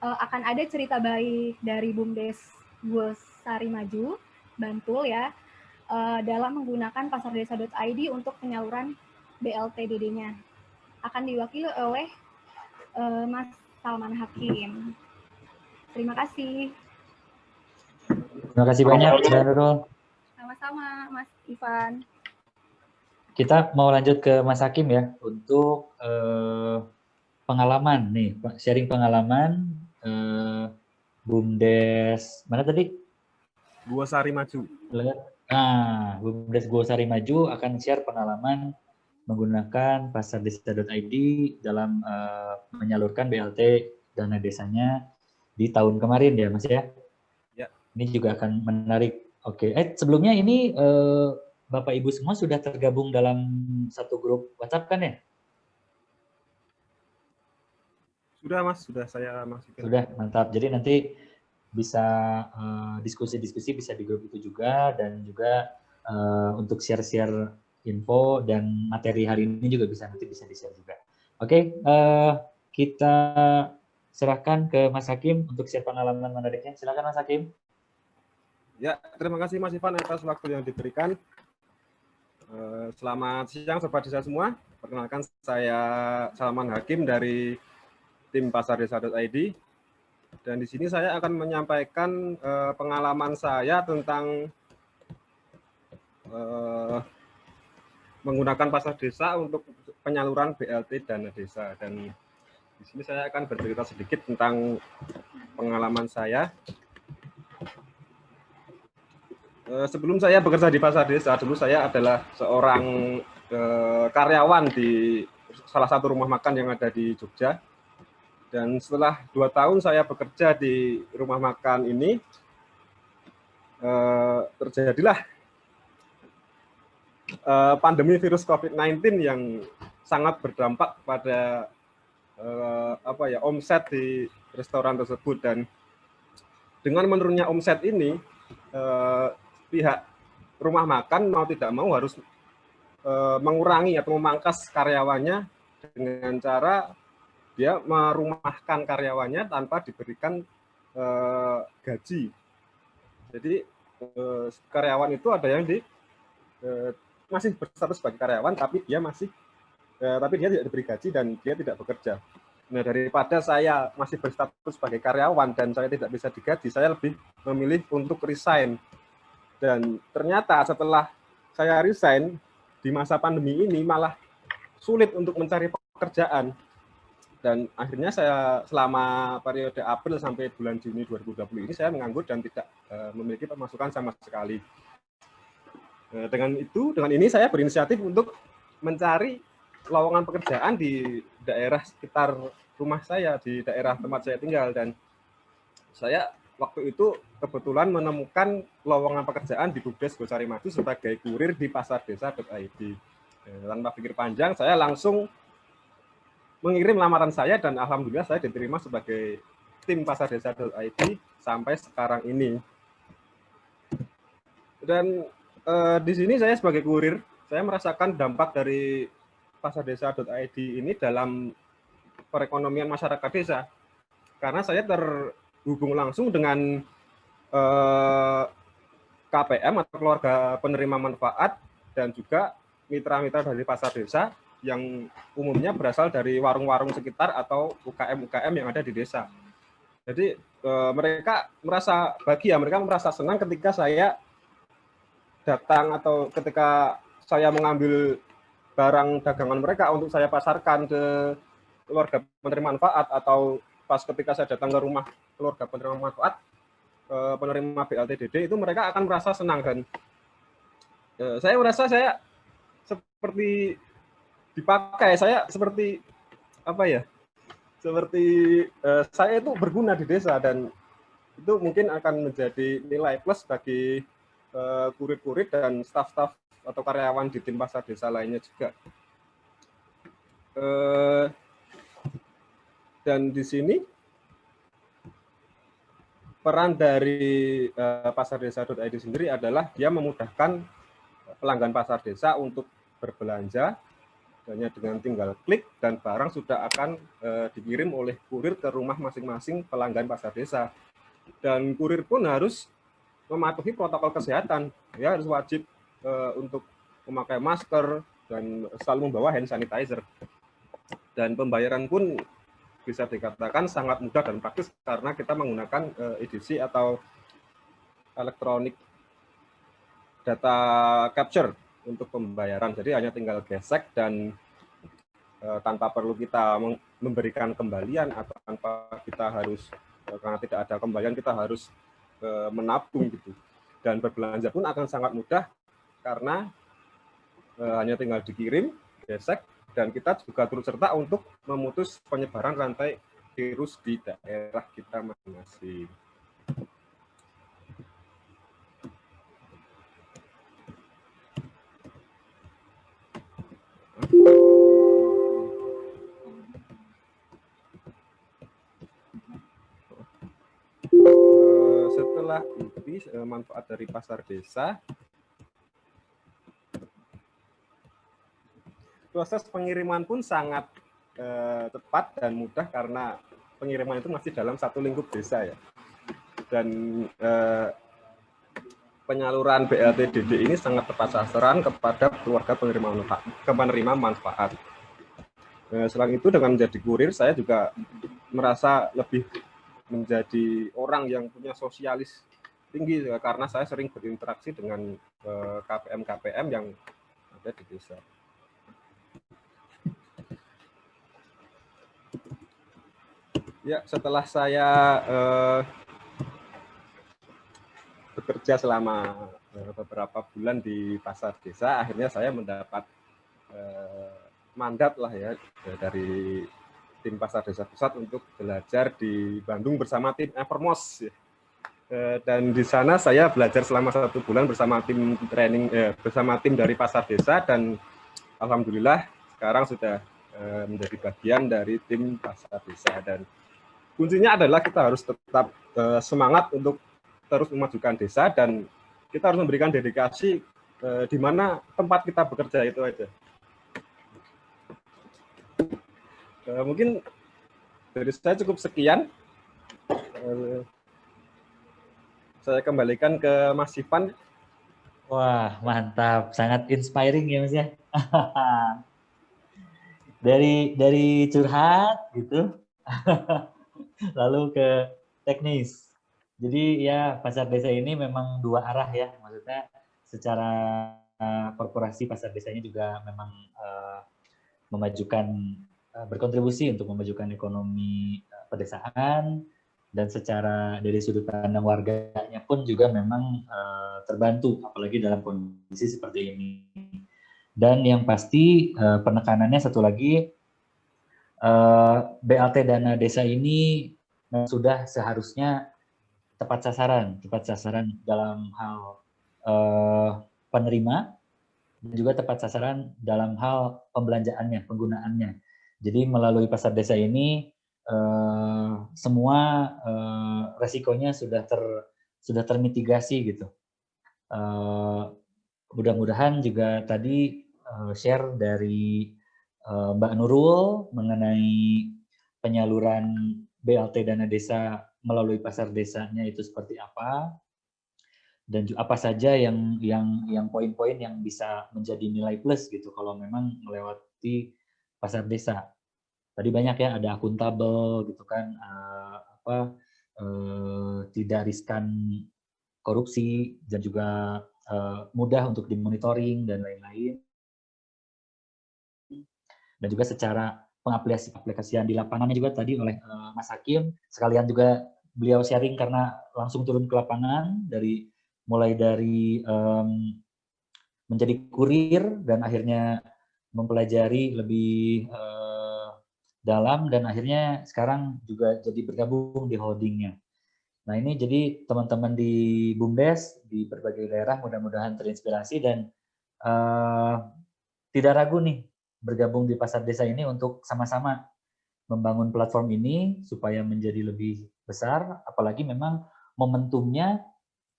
[SPEAKER 4] akan ada cerita baik dari BUMDes Gosari Maju, Bantul ya, dalam menggunakan pasardesa.id untuk penyaluran BLTDD-nya. Akan diwakili oleh Mas Salman Hakim. Terima kasih.
[SPEAKER 1] Terima kasih banyak, Mbak Nurul.
[SPEAKER 4] Sama-sama, Mas Ivan.
[SPEAKER 1] Kita mau lanjut ke Mas Hakim ya, untuk pengalaman nih, sharing pengalaman BUMDes, mana tadi?
[SPEAKER 3] Gosari Maju.
[SPEAKER 1] Nah, BUMDes Gosari Maju akan share pengalaman menggunakan pasardesa.id dalam menyalurkan BLT dana desanya di tahun kemarin ya, Mas ya?
[SPEAKER 3] Ya.
[SPEAKER 1] Ini juga akan menarik. Oke, sebelumnya ini Bapak Ibu semua sudah tergabung dalam satu grup WhatsApp kan ya?
[SPEAKER 3] Sudah Mas, sudah saya masukin.
[SPEAKER 1] Sudah, mantap. Jadi nanti bisa diskusi-diskusi bisa di grup itu juga, dan juga untuk share-share info dan materi hari ini juga nanti bisa di-share juga. Oke, kita serahkan ke Mas Hakim untuk share pengalaman menariknya. Silakan Mas Hakim.
[SPEAKER 3] Ya, terima kasih Mas Ivan atas waktu yang diberikan. Selamat siang Sobat Desa semua. Perkenalkan, saya Salman Hakim dari tim pasardesa.id. Dan di sini saya akan menyampaikan pengalaman saya tentang menggunakan pasar desa untuk penyaluran BLT dana desa. Dan di sini saya akan bercerita sedikit tentang pengalaman saya. Sebelum saya bekerja di pasar desa, dulu saya adalah seorang karyawan di salah satu rumah makan yang ada di Jogja. Dan setelah 2 tahun saya bekerja di rumah makan ini, terjadilah pandemi virus COVID-19 yang sangat berdampak pada omset di restoran tersebut. Dan dengan menurunnya omset ini, pihak rumah makan mau tidak mau harus mengurangi atau memangkas karyawannya dengan cara dia merumahkan karyawannya tanpa diberikan gaji. Jadi karyawan itu ada yang masih berstatus sebagai karyawan, tapi dia tidak diberi gaji dan dia tidak bekerja. Nah, daripada saya masih berstatus sebagai karyawan dan saya tidak bisa digaji, saya lebih memilih untuk resign. Dan ternyata setelah saya resign di masa pandemi ini malah sulit untuk mencari pekerjaan. Dan akhirnya saya selama periode April sampai bulan Juni 2020 ini saya menganggur dan tidak memiliki pemasukan sama sekali. Dengan ini saya berinisiatif untuk mencari lowongan pekerjaan di daerah sekitar rumah saya, di daerah tempat saya tinggal. Dan saya waktu itu kebetulan menemukan lowongan pekerjaan di BUMDes Gosari Maju sebagai kurir di pasardesa.id. Tanpa pikir panjang, saya langsung mengirim lamaran saya dan alhamdulillah saya diterima sebagai tim pasardesa.id sampai sekarang ini. Dan di sini saya sebagai kurir, saya merasakan dampak dari pasardesa.id ini dalam perekonomian masyarakat desa. Karena saya terhubung langsung dengan KPM atau keluarga penerima manfaat dan juga mitra-mitra dari pasar desa yang umumnya berasal dari warung-warung sekitar atau UKM-UKM yang ada di desa. Jadi mereka merasa bahagia, mereka merasa senang ketika saya datang atau ketika saya mengambil barang dagangan mereka untuk saya pasarkan ke keluarga penerima manfaat, atau pas ketika saya datang ke rumah keluarga penerima manfaat, penerima BLTDD, itu mereka akan merasa senang. Dan saya merasa saya seperti dipakai, saya seperti saya itu berguna di desa, dan itu mungkin akan menjadi nilai plus bagi kurir-kurir dan staf-staf atau karyawan di tim pasar desa lainnya juga. Dan di sini peran dari pasardesa.id sendiri adalah dia memudahkan pelanggan pasar desa untuk berbelanja hanya dengan tinggal klik dan barang sudah akan dikirim oleh kurir ke rumah masing-masing pelanggan pasar desa. Dan kurir pun harus mematuhi protokol kesehatan, ya harus wajib untuk memakai masker dan selalu membawa hand sanitizer. Dan pembayaran pun bisa dikatakan sangat mudah dan praktis karena kita menggunakan EDC atau electronic data capture untuk pembayaran. Jadi hanya tinggal gesek dan tanpa perlu kita memberikan kembalian atau tanpa kita harus, karena tidak ada kembalian kita harus menabung gitu. Dan berbelanja pun akan sangat mudah karena hanya tinggal dikirim, gesek, dan kita juga turut serta untuk memutus penyebaran rantai virus di daerah kita masing-masing. Setelah itu manfaat dari pasar desa, proses pengiriman pun sangat cepat dan mudah karena pengiriman itu masih dalam satu lingkup desa ya. Dan penyaluran BLT DD ini sangat tepat sasaran kepada keluarga penerima manfaat. Selain itu dengan menjadi kurir saya juga merasa lebih menjadi orang yang punya sosialis tinggi karena saya sering berinteraksi dengan KPM-KPM yang ada di desa. Ya, setelah saya bekerja selama beberapa bulan di pasar desa, akhirnya saya mendapat mandat lah ya dari tim pasar desa pusat untuk belajar di Bandung bersama tim Evermos. Dan di sana saya belajar selama 1 bulan bersama tim training, bersama tim dari pasar desa, dan alhamdulillah sekarang sudah menjadi bagian dari tim pasar desa. Dan kuncinya adalah kita harus tetap semangat untuk terus memajukan desa, dan kita harus memberikan dedikasi di mana tempat kita bekerja itu aja. Mungkin dari saya cukup sekian. Saya kembalikan ke Mas Ivan.
[SPEAKER 1] Wah, mantap, sangat inspiring ya Mas ya. dari curhat gitu, lalu ke teknis. Jadi ya pasar desa ini memang 2 arah ya, maksudnya secara korporasi pasar desanya juga memang memajukan, berkontribusi untuk memajukan ekonomi pedesaan, dan secara dari sudut pandang warganya pun juga memang terbantu, apalagi dalam kondisi seperti ini. Dan yang pasti penekanannya satu lagi, BLT dana desa ini sudah seharusnya tepat sasaran dalam hal penerima, dan juga tepat sasaran dalam hal pembelanjaannya, penggunaannya. Jadi melalui pasar desa ini semua resikonya sudah termitigasi gitu. Mudah-mudahan juga tadi share dari Mbak Nurul mengenai penyaluran BLT dana desa melalui pasar desanya itu seperti apa, dan apa saja yang poin-poin yang bisa menjadi nilai plus gitu kalau memang melewati pasar desa. Tadi banyak ya, ada akuntabel gitu kan, tidak riskan korupsi, dan juga mudah untuk dimonitoring dan lain-lain. Dan juga secara pengaplikasian di lapangannya juga tadi oleh Mas Hakim, sekalian juga beliau sharing karena langsung turun ke lapangan, mulai dari menjadi kurir dan akhirnya mempelajari lebih dalam, dan akhirnya sekarang juga jadi bergabung di holdingnya. Nah ini jadi teman-teman di BUMDes di berbagai daerah mudah-mudahan terinspirasi dan tidak ragu nih bergabung di pasar desa ini untuk sama-sama membangun platform ini supaya menjadi lebih besar, apalagi memang momentumnya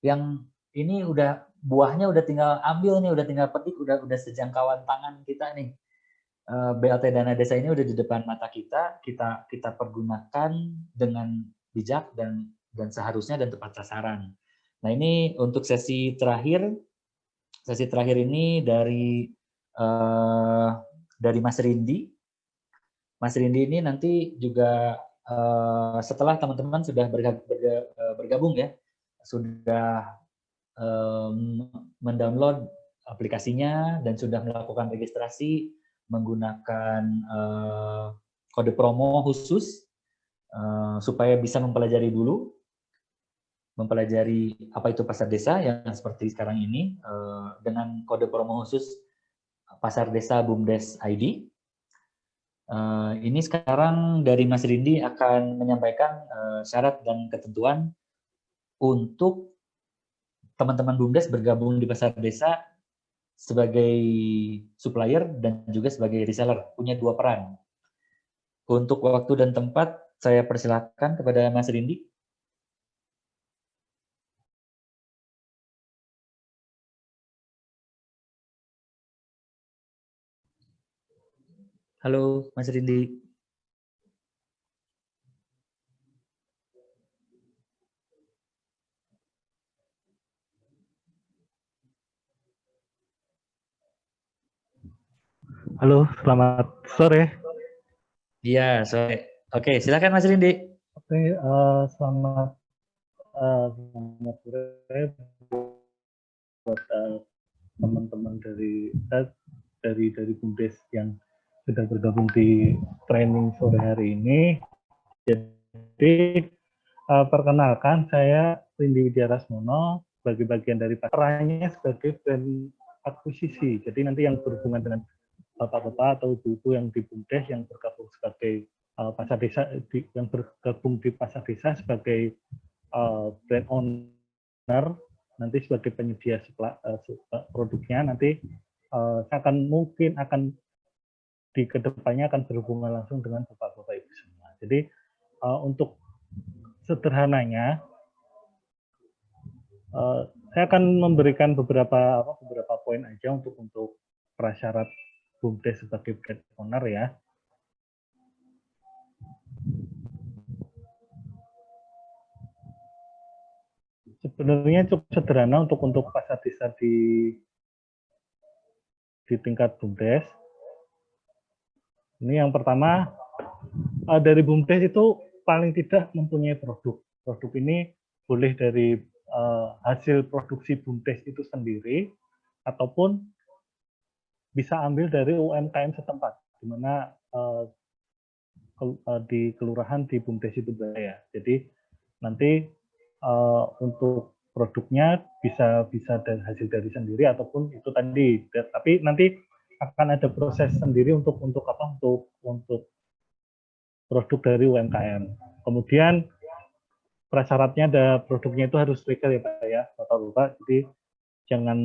[SPEAKER 1] yang ini buahnya udah tinggal ambil nih, udah tinggal petik, udah sejangkauan tangan kita nih. BLT dana desa ini udah di depan mata kita pergunakan dengan bijak dan seharusnya dan tepat sasaran. Nah ini untuk sesi terakhir ini dari Mas Rindi. Mas Rindi ini nanti juga setelah teman-teman sudah bergabung ya, sudah mendownload aplikasinya dan sudah melakukan registrasi menggunakan kode promo khusus supaya bisa mempelajari apa itu pasar desa yang seperti sekarang ini dengan kode promo khusus pasar desa BUMDes ID. Ini sekarang dari Mas Rindi akan menyampaikan syarat dan ketentuan untuk teman-teman BUMDes bergabung di pasar desa sebagai supplier dan juga sebagai reseller, punya 2 peran. Untuk waktu dan tempat, saya persilakan kepada Mas Rindi. Halo, Mas Rindi.
[SPEAKER 5] Halo, selamat sore.
[SPEAKER 1] Iya, sore. Oke, silakan Mas Rindi.
[SPEAKER 5] Oke, selamat sore buat teman-teman dari BUMDes yang sudah bergabung di training sore hari ini. Jadi perkenalkan, saya Rindi Widyarasmono sebagai bagian dari perannya sebagai brand akuisisi. Jadi nanti yang berhubungan dengan bapak-bapak atau ibu-ibu yang di BUMDes yang bergabung sebagai pasar desa, yang bergabung di pasar desa sebagai brand owner, nanti sebagai penyedia produknya, nanti saya mungkin akan di kedepannya akan berhubungan langsung dengan bapak-bapak ibu semua. Jadi untuk sederhananya, saya akan memberikan beberapa poin aja untuk prasyarat BUMDes sebagai brand owner ya. Sebenarnya cukup sederhana untuk pasar desa di tingkat BUMDes. Ini yang pertama, dari BUMDes itu paling tidak mempunyai produk. Produk ini boleh dari hasil produksi BUMDes itu sendiri, ataupun bisa ambil dari UMKM setempat, di mana di kelurahan di BUMDes itu berada. Jadi nanti untuk produknya bisa dari hasil dari sendiri ataupun itu tadi. Tapi nanti akan ada proses sendiri untuk produk dari UMKM. Kemudian prasyaratnya ada produknya itu harus legal ya Pak ya, Bapak-bapak. Jadi jangan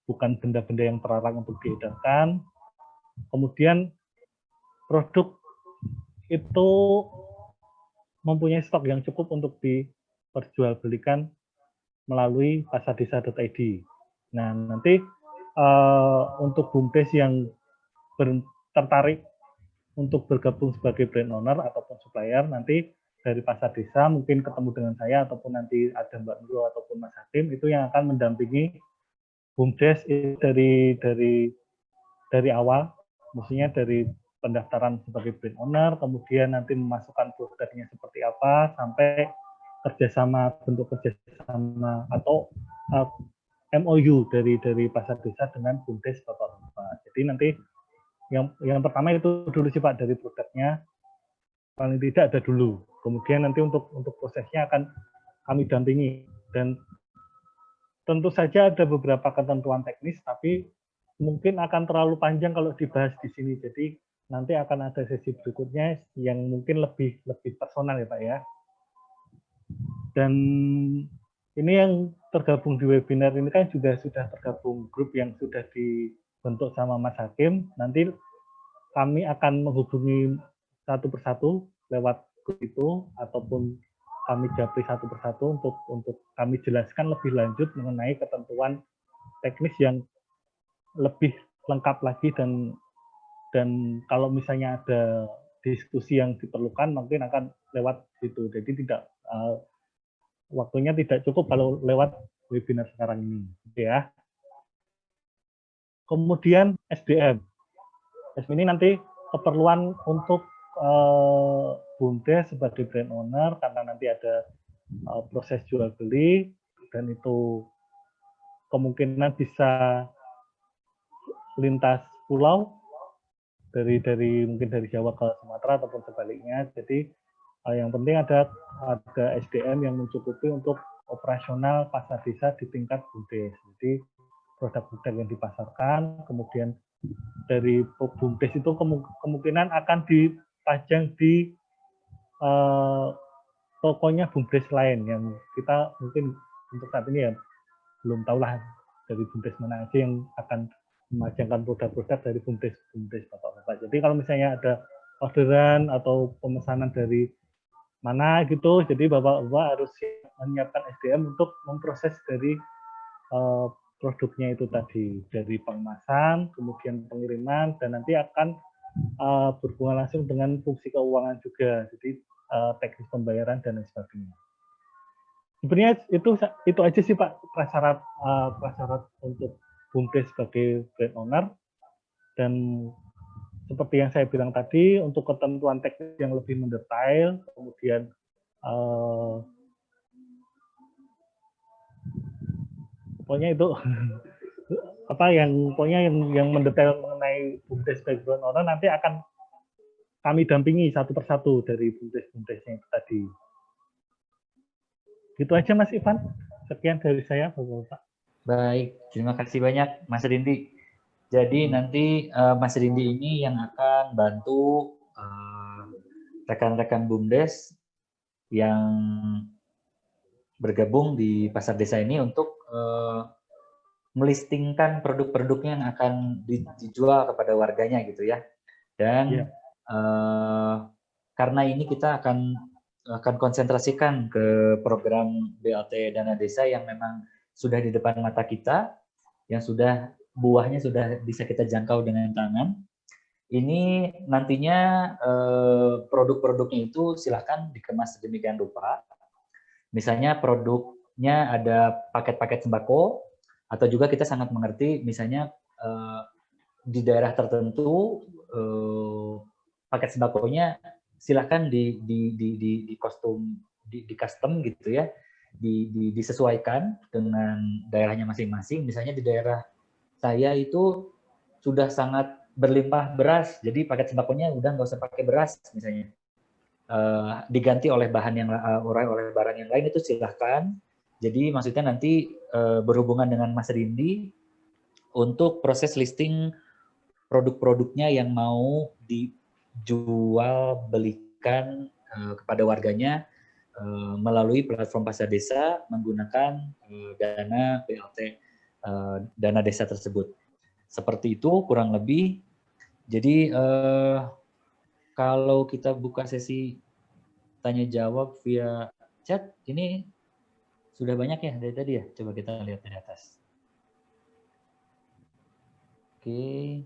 [SPEAKER 5] bukan benda-benda yang terlarang untuk diedarkan. Kemudian produk itu mempunyai stok yang cukup untuk diperjualbelikan melalui pasardesa.id. Nah, nanti untuk BUMDes yang tertarik untuk bergabung sebagai brand owner ataupun supplier, nanti dari pasar desa mungkin ketemu dengan saya ataupun nanti ada Mbak Nurul ataupun Mas Hakim itu yang akan mendampingi BUMDes dari awal, maksudnya dari pendaftaran sebagai brand owner, kemudian nanti memasukkan produknya seperti apa, sampai bentuk kerjasama atau MOU dari pasar desa dengan BUMDes Bapak-bapak. Jadi nanti yang pertama itu dulu sih Pak, dari produknya paling tidak ada dulu. Kemudian nanti untuk prosesnya akan kami dampingi, dan tentu saja ada beberapa ketentuan teknis, tapi mungkin akan terlalu panjang kalau dibahas di sini. Jadi nanti akan ada sesi berikutnya yang mungkin lebih personal ya Pak ya. Dan ini yang tergabung di webinar ini kan juga sudah tergabung grup yang sudah dibentuk sama Mas Hakim. Nanti kami akan menghubungi satu persatu lewat grup itu, ataupun kami japri satu persatu untuk kami jelaskan lebih lanjut mengenai ketentuan teknis yang lebih lengkap lagi, dan kalau misalnya ada diskusi yang diperlukan mungkin akan lewat itu. Jadi tidak waktunya tidak cukup kalau lewat webinar sekarang ini ya. Kemudian SDM ini nanti keperluan untuk BUMDes sebagai brand owner, karena nanti ada proses jual beli, dan itu kemungkinan bisa lintas pulau mungkin dari Jawa ke Sumatera ataupun sebaliknya. Jadi yang penting ada SDM yang mencukupi untuk operasional pasar desa di tingkat BUMDes. Jadi produk-produk yang dipasarkan, kemudian dari BUMDes itu kemungkinan akan dipajang di tokonya BUMDes lain yang kita mungkin untuk saat ini ya belum tahu lah dari BUMDes mana aja yang akan memajangkan produk-produk dari BUMDes Bapak-bapak. Jadi kalau misalnya ada orderan atau pemesanan dari mana gitu, jadi Bapak-bapak harus menyiapkan SDM untuk memproses dari produknya itu tadi, dari pengemasan, kemudian pengiriman, dan nanti akan berhubungan langsung dengan fungsi keuangan juga, jadi teknis pembayaran dan lain sebagainya. Sebenarnya itu aja sih Pak prasyarat untuk BUMDes sebagai brand owner, dan seperti yang saya bilang tadi, untuk ketentuan teknis yang lebih mendetail, kemudian pokoknya itu apa yang pokoknya yang mendetail mengenai BUMDes background owner nanti akan kami dampingi satu persatu dari BUMDes-BUMDesnya itu tadi. Gitu aja Mas Ivan. Sekian dari saya, Bapak.
[SPEAKER 1] Baik, terima kasih banyak Mas Rindi. Jadi nanti Mas Rindi ini yang akan bantu rekan-rekan BUMDes yang bergabung di pasar desa ini untuk melistingkan produk-produknya yang akan dijual kepada warganya gitu ya. Dan karena ini kita akan konsentrasikan ke program BLT Dana Desa yang memang sudah di depan mata kita, yang sudah buahnya sudah bisa kita jangkau dengan tangan. Ini nantinya produk-produknya itu silakan dikemas sedemikian rupa. Misalnya produknya ada paket-paket sembako, atau juga kita sangat mengerti misalnya di daerah tertentu paket sembakonya silakan di custom gitu ya, disesuaikan dengan daerahnya masing-masing. Misalnya di daerah saya itu sudah sangat berlimpah beras, jadi paket sembakonya udah nggak usah pakai beras misalnya, diganti oleh bahan yang oleh barang yang lain, itu silahkan. Jadi maksudnya nanti berhubungan dengan Mas Rindi untuk proses listing produk-produknya yang mau dijual belikan kepada warganya melalui platform pasar desa menggunakan dana BLT dana desa tersebut. Seperti itu kurang lebih. Jadi kalau kita buka sesi tanya jawab via chat, ini sudah banyak ya dari tadi ya. Coba kita lihat dari atas. Oke.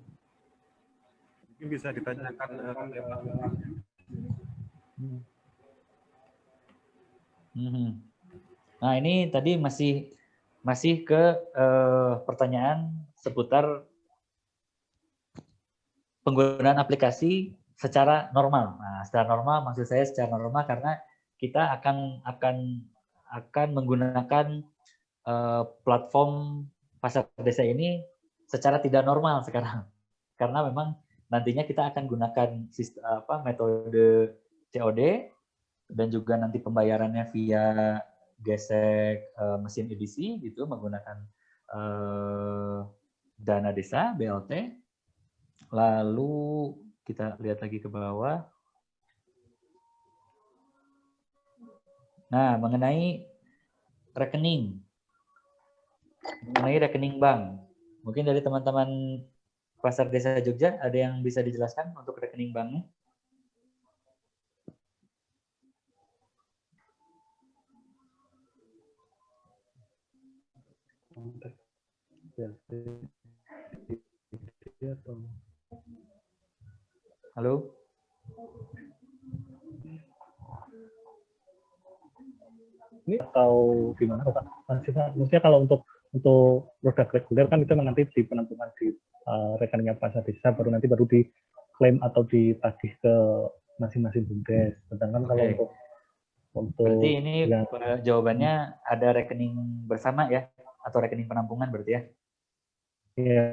[SPEAKER 3] Mungkin bisa ditanyakan
[SPEAKER 1] Nah, ini tadi masih ke pertanyaan seputar penggunaan aplikasi secara normal. Nah, secara normal maksud saya secara normal karena kita akan menggunakan platform pasar desa ini secara tidak normal sekarang. Karena memang nantinya kita akan gunakan metode COD dan juga nanti pembayarannya via gesek mesin edisi gitu menggunakan dana desa BLT. Lalu kita lihat lagi ke bawah. Nah, mengenai rekening bank. Mungkin dari teman-teman pasar desa Jogja ada yang bisa dijelaskan untuk rekening banknya? Halo?
[SPEAKER 5] Ini atau gimana Pak? Maksudnya kalau untuk produk reguler kan itu nanti di penampungan di rekeningnya pasar desa, baru diklaim atau ditagih ke masing-masing BUMDes. Sedangkan kalau untuk
[SPEAKER 1] berarti ini jawabannya ada rekening bersama ya, atau rekening penampungan berarti ya?
[SPEAKER 5] Iya.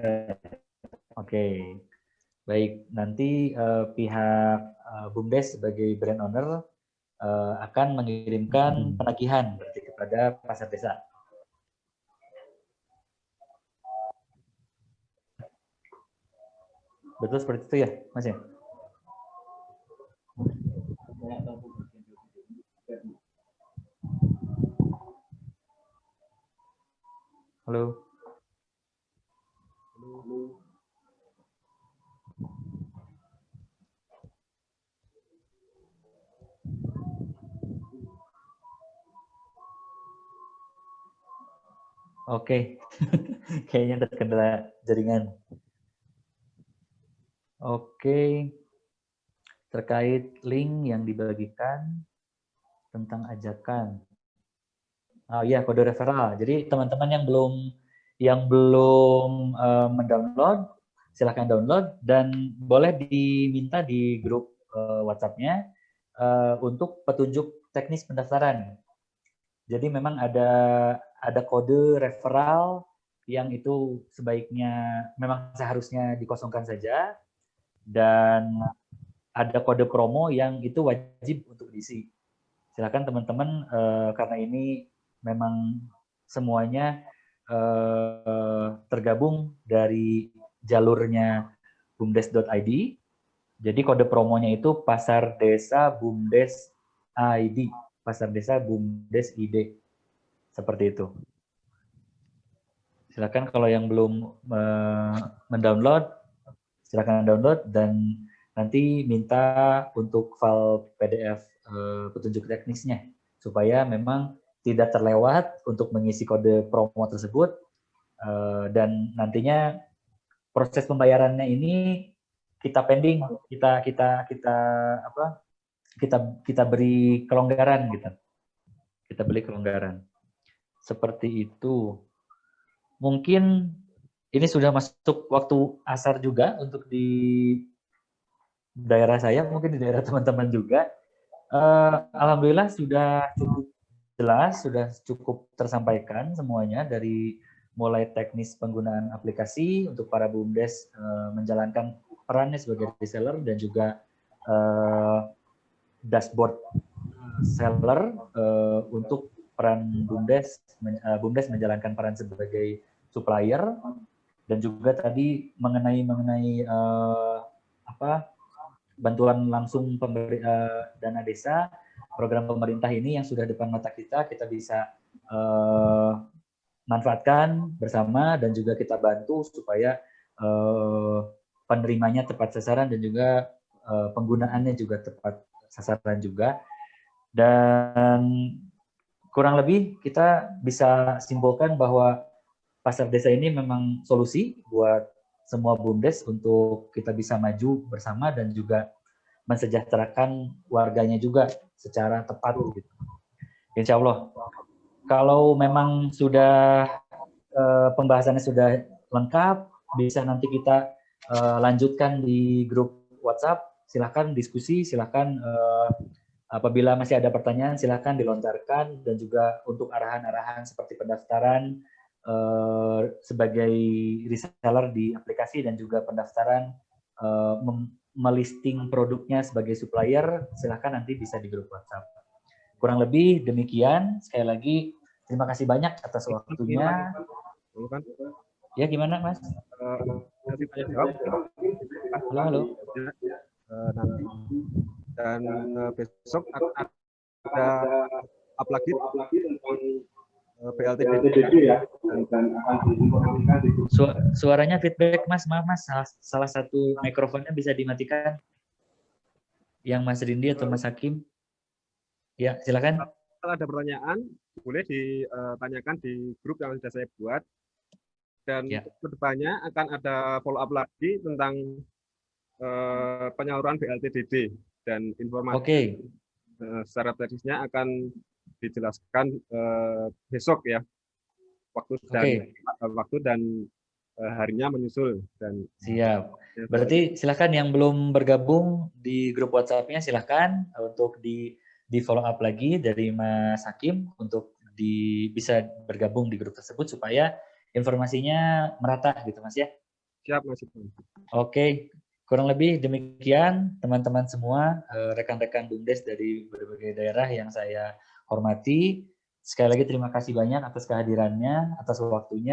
[SPEAKER 1] Oke. Baik, nanti pihak BUMDes sebagai brand owner akan mengirimkan penagihan berarti kepada pasar desa. Betul seperti itu ya, Mas ya? Halo? Oke, kayaknya terkendala jaringan. Oke, terkait link yang dibagikan tentang ajakan. Oh iya, kode referral. Jadi teman-teman yang belum mendownload, silahkan download dan boleh diminta di grup WhatsApp-nya untuk petunjuk teknis pendaftaran. Jadi memang ada kode referral yang itu sebaiknya memang seharusnya dikosongkan saja, dan ada kode promo yang itu wajib untuk diisi. Silakan teman-teman, karena ini memang semuanya tergabung dari jalurnya bumdes.id. Jadi kode promonya itu Pasar Desa Bumdes ID, Pasar Desa Bumdes ID, seperti itu. Silakan kalau yang belum mendownload, silakan download dan nanti minta untuk file PDF petunjuk teknisnya supaya memang tidak terlewat untuk mengisi kode promo tersebut, dan nantinya proses pembayarannya ini kita pending, kita beri kelonggaran gitu. Kita beri kelonggaran. Seperti itu. Mungkin ini sudah masuk waktu asar juga untuk di daerah saya, mungkin di daerah teman-teman juga. Alhamdulillah sudah cukup jelas, sudah cukup tersampaikan semuanya, dari mulai teknis penggunaan aplikasi untuk para BUMDes menjalankan perannya sebagai reseller, dan juga dashboard seller untuk peran BUMDes menjalankan peran sebagai supplier, dan juga tadi mengenai bantuan langsung dana desa, program pemerintah ini yang sudah depan mata kita bisa manfaatkan bersama, dan juga kita bantu supaya penerimanya tepat sasaran dan juga penggunaannya juga tepat sasaran juga. Dan kurang lebih kita bisa simpulkan bahwa Pasar Desa ini memang solusi buat semua BUMDes untuk kita bisa maju bersama dan juga mensejahterakan warganya juga secara tepat gitu. Insya Allah. Kalau memang sudah pembahasannya sudah lengkap, bisa nanti kita lanjutkan di grup WhatsApp. Silakan diskusi, silakan apabila masih ada pertanyaan silakan dilontarkan, dan juga untuk arahan-arahan seperti pendaftaran sebagai reseller di aplikasi, dan juga pendaftaran melisting produknya sebagai supplier, silakan nanti bisa di grup WhatsApp. Kurang lebih demikian. Sekali lagi terima kasih banyak atas waktunya. Ya, gimana Mas? Halo.
[SPEAKER 3] Nanti dan besok ada apalagi tentang BLTDD ya, dan akan diinformasikan di grup.
[SPEAKER 1] Suaranya feedback Mas, maaf Mas, salah satu mikrofonnya bisa dimatikan. Yang Mas Rindi atau Mas Hakim? Ya, silakan.
[SPEAKER 3] Kalau ada pertanyaan boleh ditanyakan di grup yang sudah saya buat, dan kedepannya akan ada follow up lagi tentang penyaluran BLTDD, dan informasi secara teknisnya akan dijelaskan besok ya, waktu dan harinya menyusul. Dan
[SPEAKER 1] siap. Berarti silakan yang belum bergabung di grup WhatsApp-nya silakan untuk di follow up lagi dari Mas Hakim untuk bisa bergabung di grup tersebut supaya informasinya merata gitu Mas ya.
[SPEAKER 3] Siap Mas.
[SPEAKER 1] Oke. Kurang lebih demikian teman-teman semua, rekan-rekan BUMDes dari berbagai daerah yang saya hormati. Sekali lagi terima kasih banyak atas kehadirannya, atas waktunya.